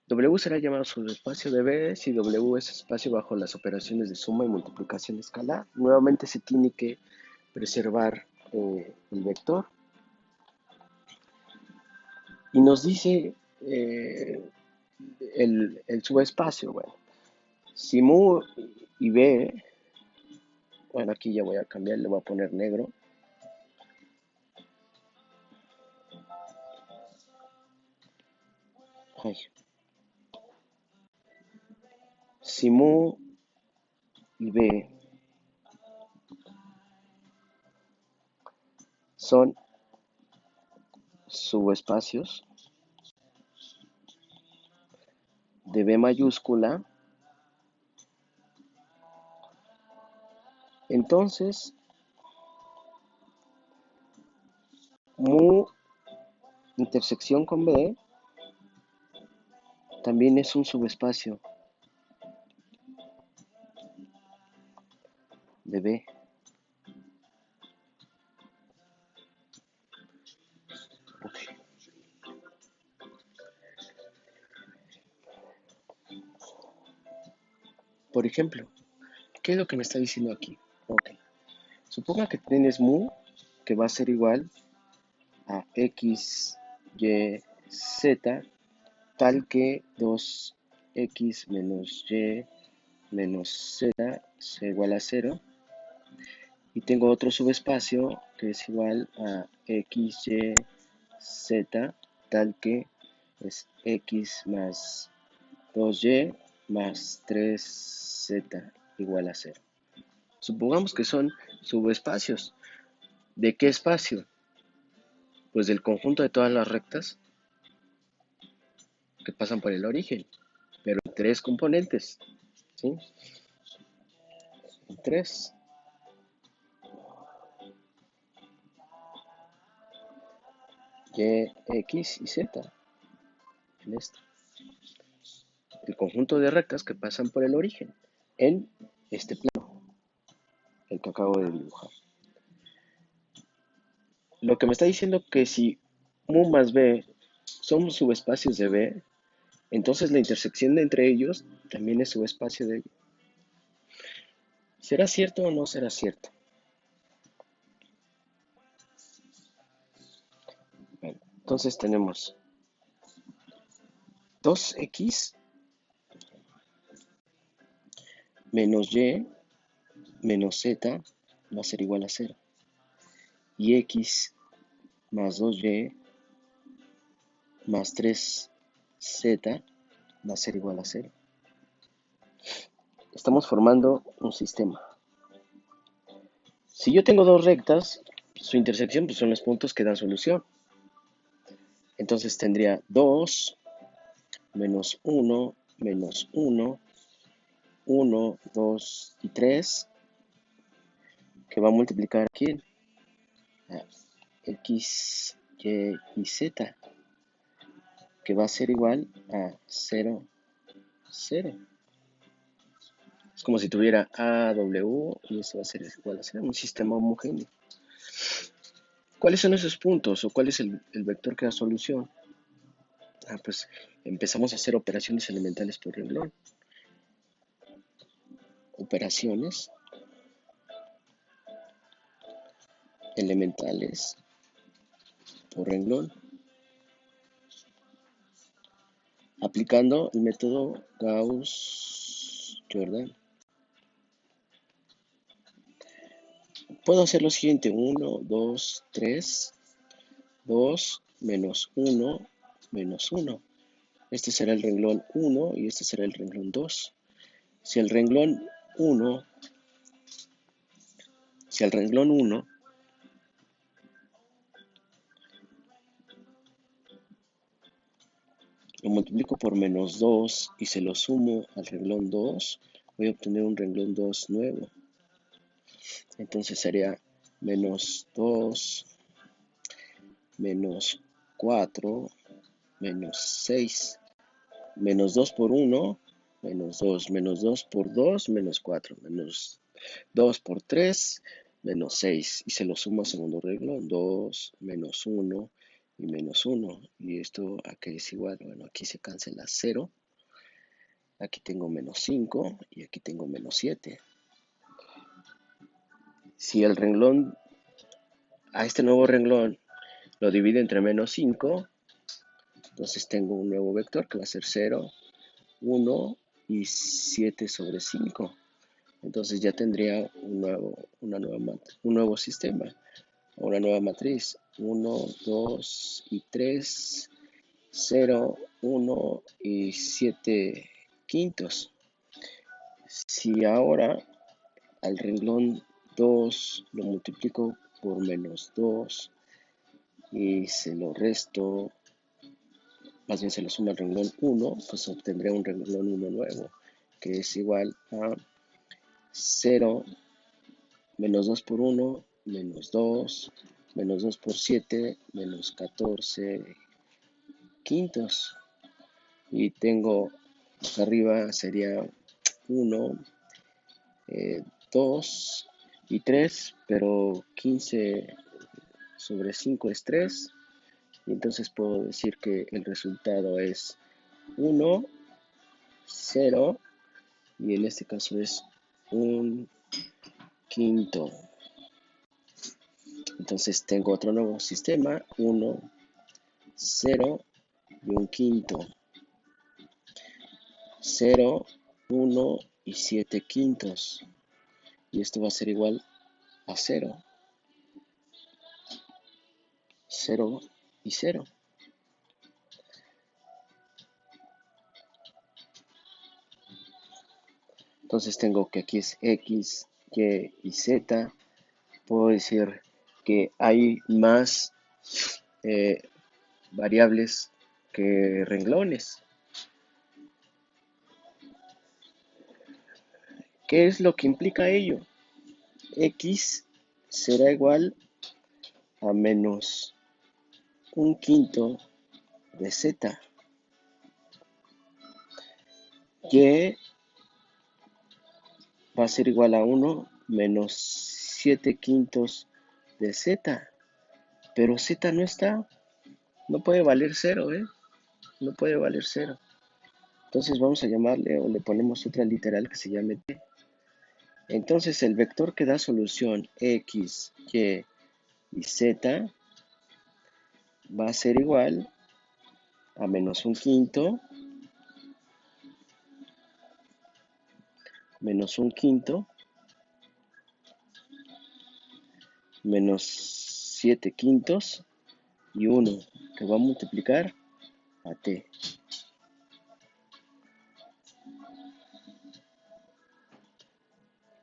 W será llamado subespacio de B si W es espacio bajo las operaciones de suma y multiplicación escalar. Nuevamente se tiene que preservar el vector. Y nos dice el subespacio. Bueno, si mu y b, bueno, aquí ya voy a cambiar, le voy a poner negro. Ay. Si mu y b son subespacios de B mayúscula, entonces mu intersección con B también es un subespacio de B. Okay. Por ejemplo, ¿qué es lo que me está diciendo aquí? Okay. Suponga que tienes mu que va a ser igual a x, y, z, tal que 2x menos y menos z sea igual a 0. Y tengo otro subespacio que es igual a x, y, z, tal que es x más 2y más 3z igual a 0. Supongamos que son subespacios. ¿De qué espacio? Pues del conjunto de todas las rectas que pasan por el origen, pero en tres componentes, ¿sí? En tres. Y, x y z. En este. El conjunto de rectas que pasan por el origen en este plano, el que acabo de dibujar. Lo que me está diciendo que si mu más b son subespacios de B, entonces la intersección entre ellos también es subespacio de ellos. ¿Será cierto o no será cierto? Bueno, entonces tenemos 2x menos y menos z va a ser igual a 0. Y x más 2y más 3z va a ser igual a 0. Estamos formando un sistema. Si yo tengo dos rectas, su intersección pues, son los puntos que dan solución. Entonces tendría 2 menos 1 menos 1, 1, 2 y 3, que va a multiplicar aquí a x, y z, que va a ser igual a 0, 0. Es como si tuviera A, W y esto va a ser igual a 0, un sistema homogéneo. ¿Cuáles son esos puntos o cuál es el vector que da solución? Pues empezamos a hacer operaciones elementales por renglón. Operaciones elementales por renglón. Aplicando el método Gauss-Jordan. Puedo hacer lo siguiente: 1, 2, 3, 2, menos 1, menos 1. Este será el renglón 1 y este será el renglón 2. Si el renglón 1 lo multiplico por menos 2 y se lo sumo al renglón 2, voy a obtener un renglón 2 nuevo. Entonces sería menos 2, menos 4, menos 6, menos 2 por 1, menos 2, menos 2 por 2, menos 4, menos 2 por 3, menos 6. Y se lo sumo al segundo renglón, 2, menos 1 y menos 1. Y esto aquí es igual, bueno, aquí se cancela 0. Aquí tengo menos 5 y aquí tengo menos 7. Si el renglón, a este nuevo renglón, lo divido entre menos 5, Entonces tengo un nuevo vector que va a ser 0, 1 y 7 sobre 5. Entonces ya tendría un nuevo sistema, una nueva matriz. 1, 2 y 3, 0, 1 y 7 quintos. Si ahora al renglón 2 lo multiplico por menos 2 y se lo resto, más bien se lo suma al renglón 1, pues obtendré un renglón 1 nuevo, que es igual a 0 menos 2 por 1, menos 2 por 7, menos 14 quintos. Y tengo acá arriba sería 1, 2 y 3, pero 15 sobre 5 es 3. Y entonces puedo decir que el resultado es 1, 0, y en este caso es un quinto. Entonces tengo otro nuevo sistema, 1, 0 y un quinto. 0, 1 y 7 quintos. Y esto va a ser igual a 0. 0 y 0. Entonces tengo que aquí es X, Y y Z. Puedo decir que hay más eh, variables que renglones. ¿Qué es lo que implica ello? X será igual a menos un quinto de Z. Y va a ser igual a 1 menos 7 quintos de Z. Pero Z no está. No puede valer 0, ¿eh? No puede valer 0. Entonces vamos a llamarle o le ponemos otra literal que se llame T. Entonces el vector que da solución X, Y y Z va a ser igual a menos un quinto, menos un quinto, menos 7 quintos y 1, que va a multiplicar a T.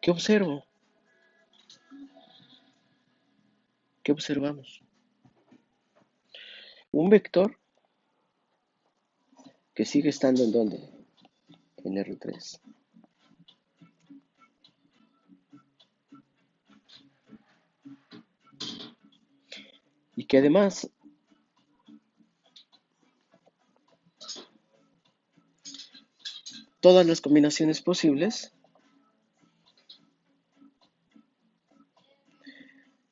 ¿Qué observo? ¿Qué observamos? Un vector que sigue estando en ¿dónde? En R3. Y que además todas las combinaciones posibles,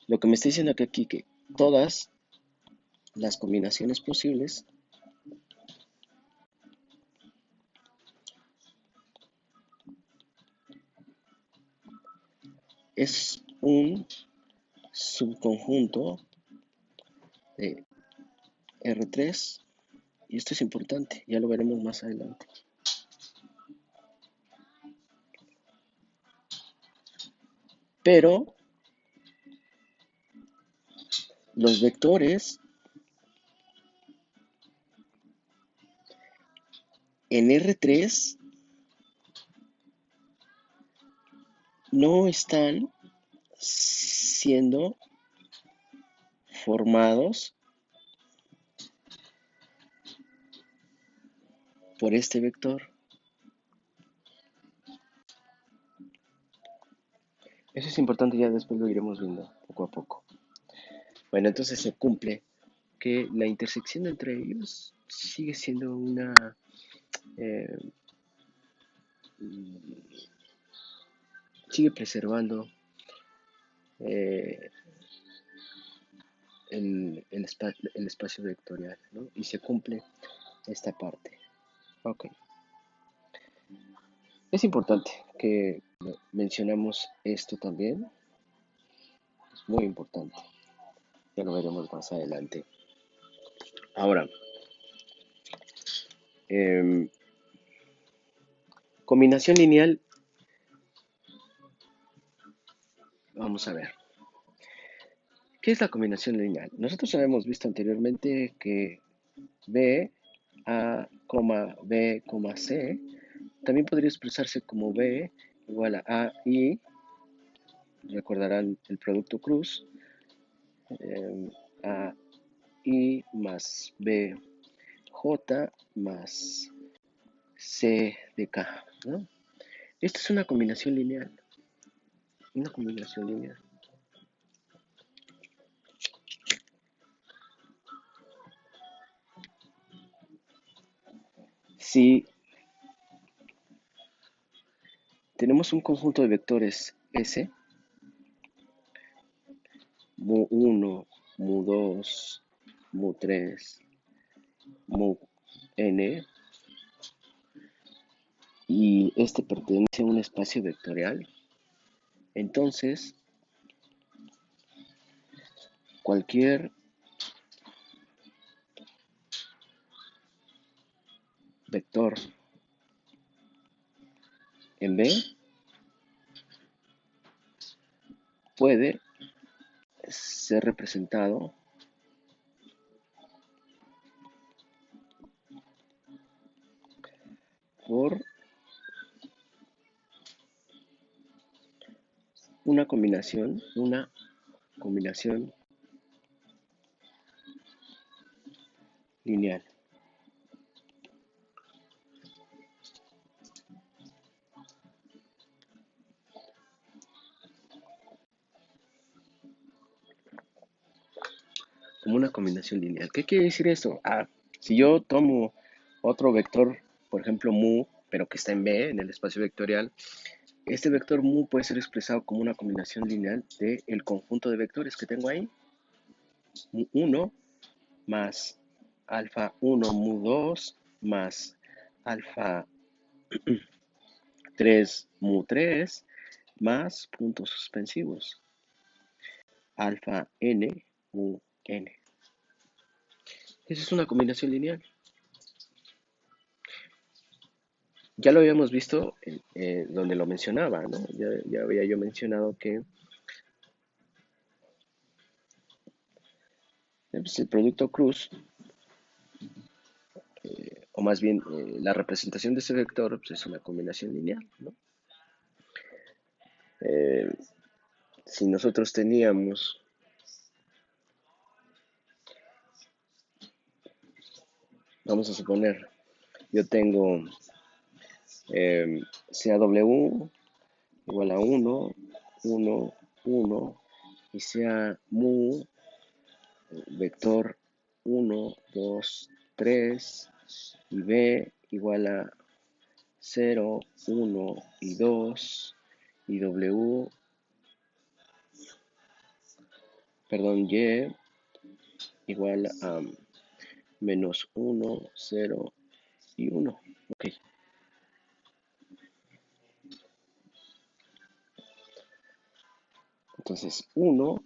lo que me está diciendo aquí que todas las combinaciones posibles es un subconjunto de R3, y esto es importante, ya lo veremos más adelante. Pero los vectores en R3 no están siendo formados por este vector. Eso es importante, ya después lo iremos viendo poco a poco. Bueno, entonces se cumple que la intersección entre ellos sigue siendo eh, sigue preservando eh, el espacio vectorial, ¿no? Y se cumple esta parte. Ok. Es importante que mencionamos esto también. Es muy importante. Ya lo veremos más adelante. Ahora, Em, Combinación lineal, vamos a ver. ¿Qué es la combinación lineal? Nosotros habíamos visto anteriormente que B, A, B, C, también podría expresarse como B igual a I, recordarán el producto cruz, A, I más B, J más C de K, ¿no? Esta es una combinación lineal, una combinación lineal. Si tenemos un conjunto de vectores S, mu1, mu2, mu3, mu n, y este pertenece a un espacio vectorial, entonces cualquier vector en B puede ser representado por una combinación lineal. Como una combinación lineal. ¿Qué quiere decir eso? Si yo tomo otro vector, por ejemplo mu, pero que está en B, en el espacio vectorial, este vector mu puede ser expresado como una combinación lineal del conjunto de vectores que tengo ahí. Mu1 más alfa 1 mu2 más alfa 3 mu3 más puntos suspensivos alfa n mu n. Esa es una combinación lineal. Ya lo habíamos visto donde lo mencionaba, ¿no? Ya había yo mencionado que pues, el producto cruz, o más bien la representación de ese vector, pues, es una combinación lineal, ¿no? Eh, si nosotros teníamos vamos a suponer, yo tengo CAW igual a 1, 1, 1, y sea mu vector 1, 2, 3, y B igual a 0, 1 y 2, y W, perdón, Y igual a menos 1, 0 y 1. Ok. Entonces 1,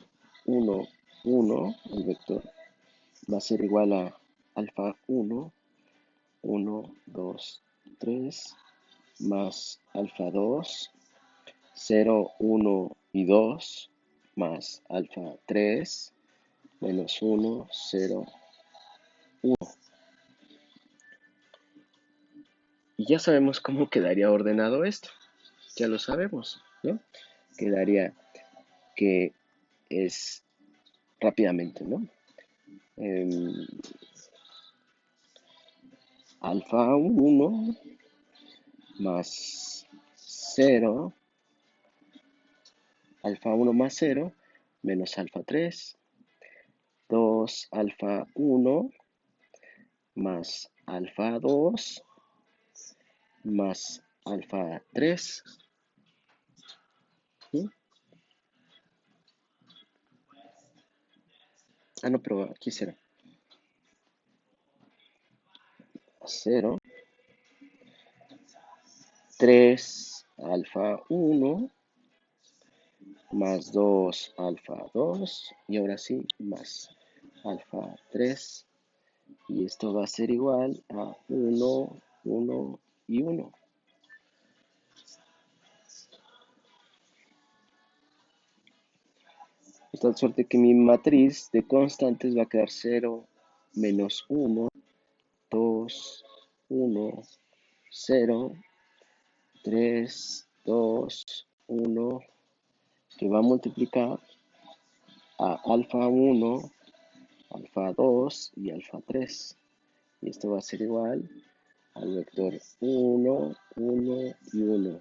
1, 1, el vector va a ser igual a alfa 1, 1, 2, 3, más alfa 2, 0, 1 y 2, más alfa 3, menos 1, 0, 1. Y ya sabemos cómo quedaría ordenado esto. Ya lo sabemos, ¿no? Quedaría que es rápidamente, ¿no? Alfa 1 más 0, alfa 1 más 0, menos alfa 3, 2 alfa 1 más alfa 2 más alfa 3. ¿Sí? No, pero aquí será 0, 3 alfa 1 más 2 alfa 2 y ahora sí más alfa 3 Y esto va a ser igual a 1, 1 y 1. De tal suerte que mi matriz de constantes va a quedar 0, menos 1, 2, 1, 0, 3, 2, 1, que va a multiplicar a alfa 1, alfa 2 y alfa 3. Y esto va a ser igual al vector 1, 1 y 1.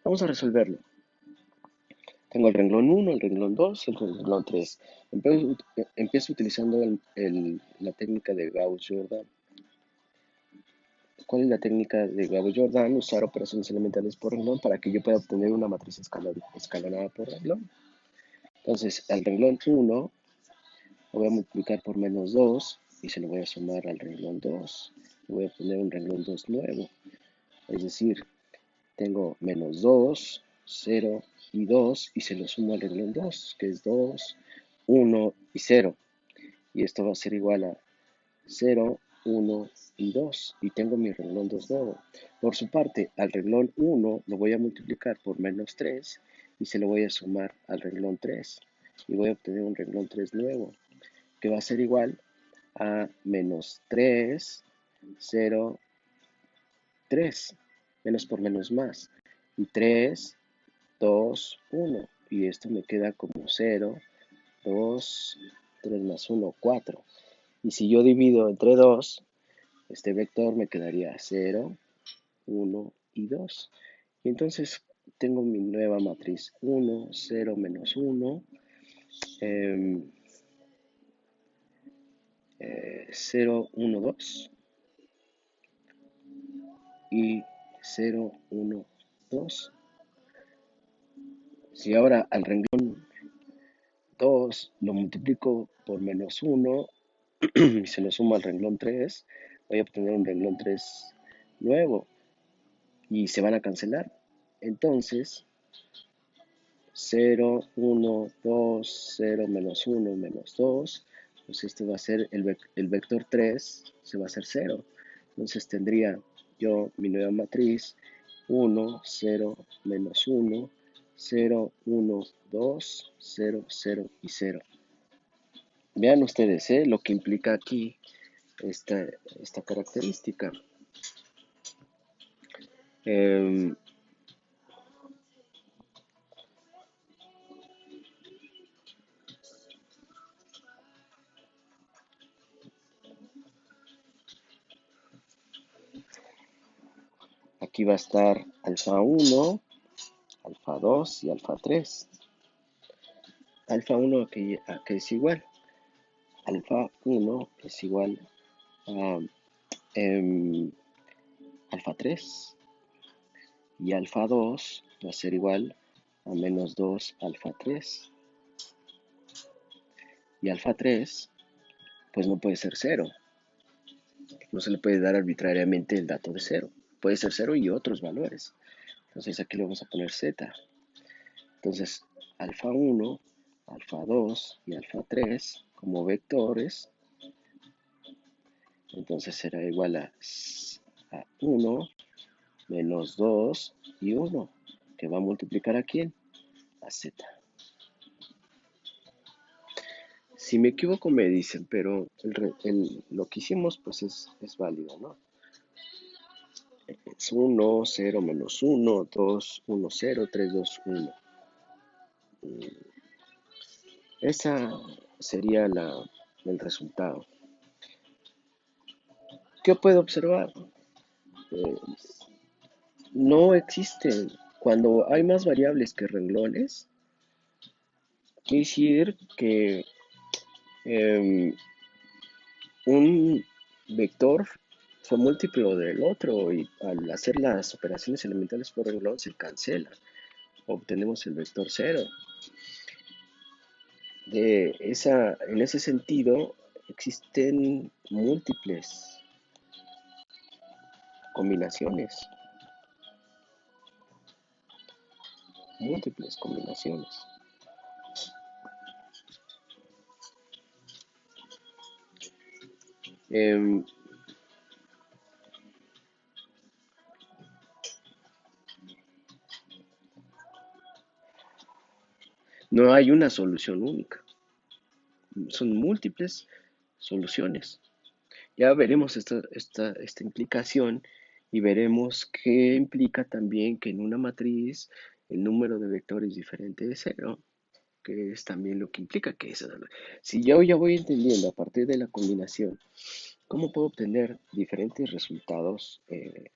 Vamos a resolverlo. Tengo el renglón 1, el renglón 2, el renglón 3. Empiezo utilizando la técnica de Gauss-Jordan. ¿Cuál es la técnica de Gauss-Jordan? Usar operaciones elementales por renglón para que yo pueda obtener una matriz escalonada por renglón. Entonces, al renglón 1 lo voy a multiplicar por menos 2 y se lo voy a sumar al renglón 2. Voy a obtener un renglón 2 nuevo. Es decir, tengo menos 2, 0 y 2 y se lo sumo al renglón 2, que es 2, 1 y 0. Y esto va a ser igual a 0, 1 y 2. Y tengo mi renglón 2 nuevo. Por su parte, al renglón 1 lo voy a multiplicar por menos 3 y se lo voy a sumar al renglón 3. Y voy a obtener un renglón 3 nuevo, que va a ser igual a menos 3, 0, 3. Menos por menos más. Y 3, 2, 1. Y esto me queda como 0, 2, 3 más 1, 4. Y si yo divido entre 2, este vector me quedaría 0, 1 y 2. Y entonces tengo mi nueva matriz 1, 0, menos 1, 0, 1, 2 y 0, 1, 2. Si ahora al renglón 2 lo multiplico por menos 1 y se lo sumo al renglón 3, voy a obtener un renglón 3 nuevo y se van a cancelar. Entonces, 0, 1, 2, 0, menos 1, menos 2, pues esto va a ser el vector 3, se va a hacer 0. Entonces tendría yo mi nueva matriz 1, 0, menos 1, 0, 1, 2, 0, 0 y 0. Vean ustedes lo que implica aquí esta característica. Eh, Aquí va a estar alfa 1, alfa 2 y alfa 3. Alfa 1 a que es igual. Alfa 1 es igual a alfa 3 y alfa 2 va a ser igual a menos 2 alfa 3. Y alfa 3 pues no puede ser 0. No se le puede dar arbitrariamente el dato de 0. Puede ser 0 y otros valores. Entonces aquí le vamos a poner z. Entonces alfa 1, alfa 2 y alfa 3 como vectores, entonces será igual a 1 menos 2 y 1, que va a multiplicar a quién? A z. Si me equivoco me dicen, pero lo que hicimos pues es válido, ¿no? Es 1, 0, menos 1, 2, 1, 0, 3, 2, 1. Esa sería el resultado. ¿Qué puedo observar? Eh, no existen. Cuando hay más variables que renglones, quiere decir que un vector fue múltiplo del otro y al hacer las operaciones elementales por renglón se cancela. Obtenemos el vector 0. En ese sentido, existen múltiples combinaciones. múltiples combinaciones. Em, no hay una solución única, son múltiples soluciones. Ya veremos esta implicación y veremos qué implica también que en una matriz el número de vectores diferente de cero, que es también lo que implica que es. Si yo ya voy entendiendo a partir de la combinación cómo puedo obtener diferentes resultados en-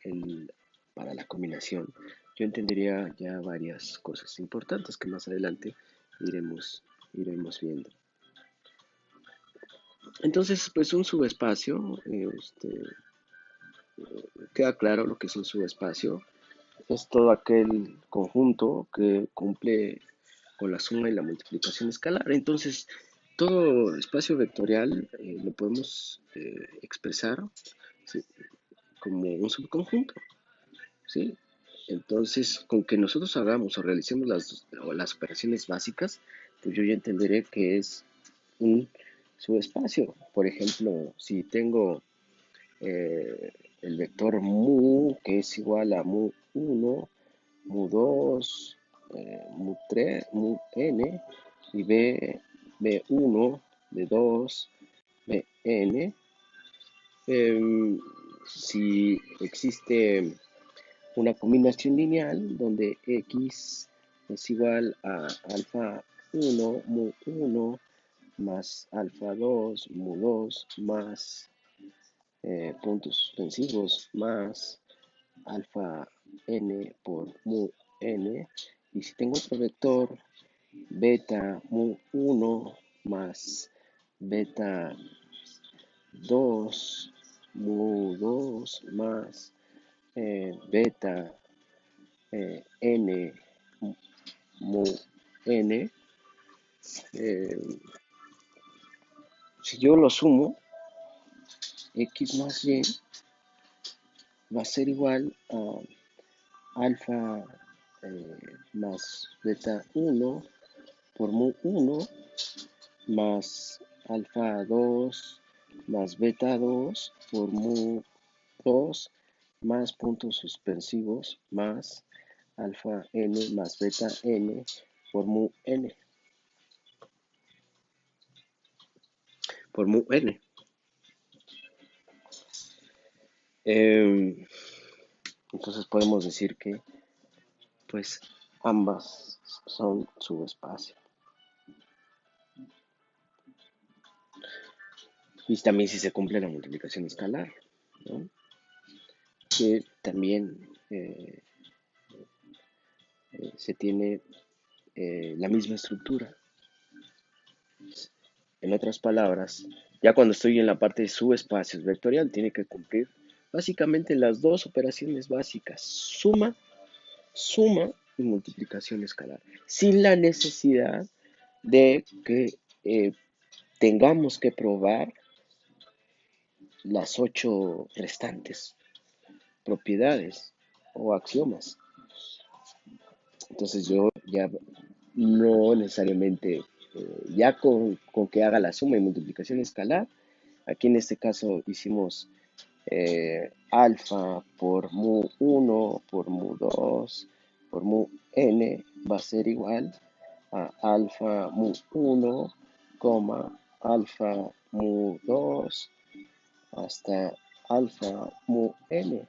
en- para la combinación, yo entendería ya varias cosas importantes que más adelante iremos viendo. Entonces, pues un subespacio, queda claro lo que es un subespacio, es todo aquel conjunto que cumple con la suma y la multiplicación escalar. Entonces, todo espacio vectorial lo podemos expresar, ¿sí?, como un subconjunto, ¿sí? Entonces, con que nosotros hagamos o realicemos las operaciones básicas, pues yo ya entenderé que es un subespacio. Por ejemplo, si tengo eh, el vector mu, que es igual a mu1, mu2, mu3, mu-n, y b1, b2, bn. Si existe una combinación lineal donde x es igual a alfa 1, mu 1, más alfa 2, mu 2, más puntos suspensivos, más alfa n por mu n. Y si tengo otro vector, beta mu 1 más beta 2, mu 2 más beta n mu n, si yo lo sumo, x más y va a ser igual a alfa más beta 1 por mu 1 más alfa 2 más beta 2 por mu 2 más puntos suspensivos más alfa n más beta n por mu n. Por mu n. Entonces podemos decir que pues ambas son subespacio. Y también si se cumple la multiplicación escalar, ¿no?, que también se tiene la misma estructura. En otras palabras, ya cuando estoy en la parte de subespacios vectorial, tiene que cumplir básicamente las dos operaciones básicas: suma y multiplicación escalar, sin la necesidad de que tengamos que probar las 8 restantes propiedades o axiomas. Entonces yo ya no necesariamente, ya con que haga la suma y multiplicación escalar, aquí en este caso hicimos alfa por mu 1 por mu 2 por mu n va a ser igual a alfa mu 1, alfa mu 2 hasta alfa mu n.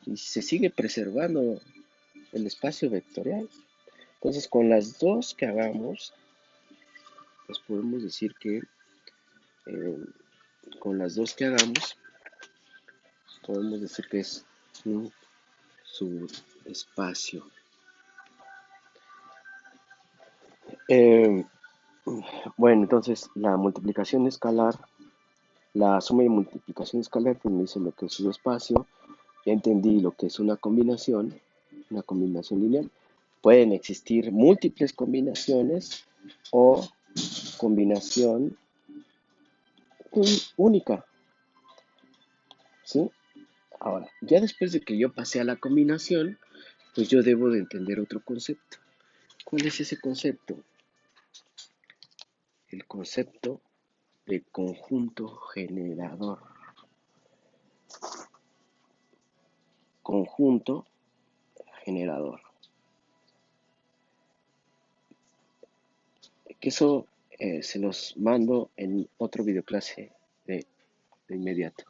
Y se sigue preservando el espacio vectorial. Entonces, con las dos que hagamos, pues podemos decir que con las dos que hagamos, podemos decir que es un subespacio. Bueno, entonces la multiplicación escalar, la suma y multiplicación escalar, pues me dice lo que es subespacio. Ya entendí lo que es una combinación lineal. Pueden existir múltiples combinaciones o combinación única, ¿sí? Ahora, ya después de que yo pasé a la combinación, pues yo debo de entender otro concepto. ¿Cuál es ese concepto? El concepto de conjunto generador. Conjunto generador. Que eso se los mando en otro videoclase de inmediato.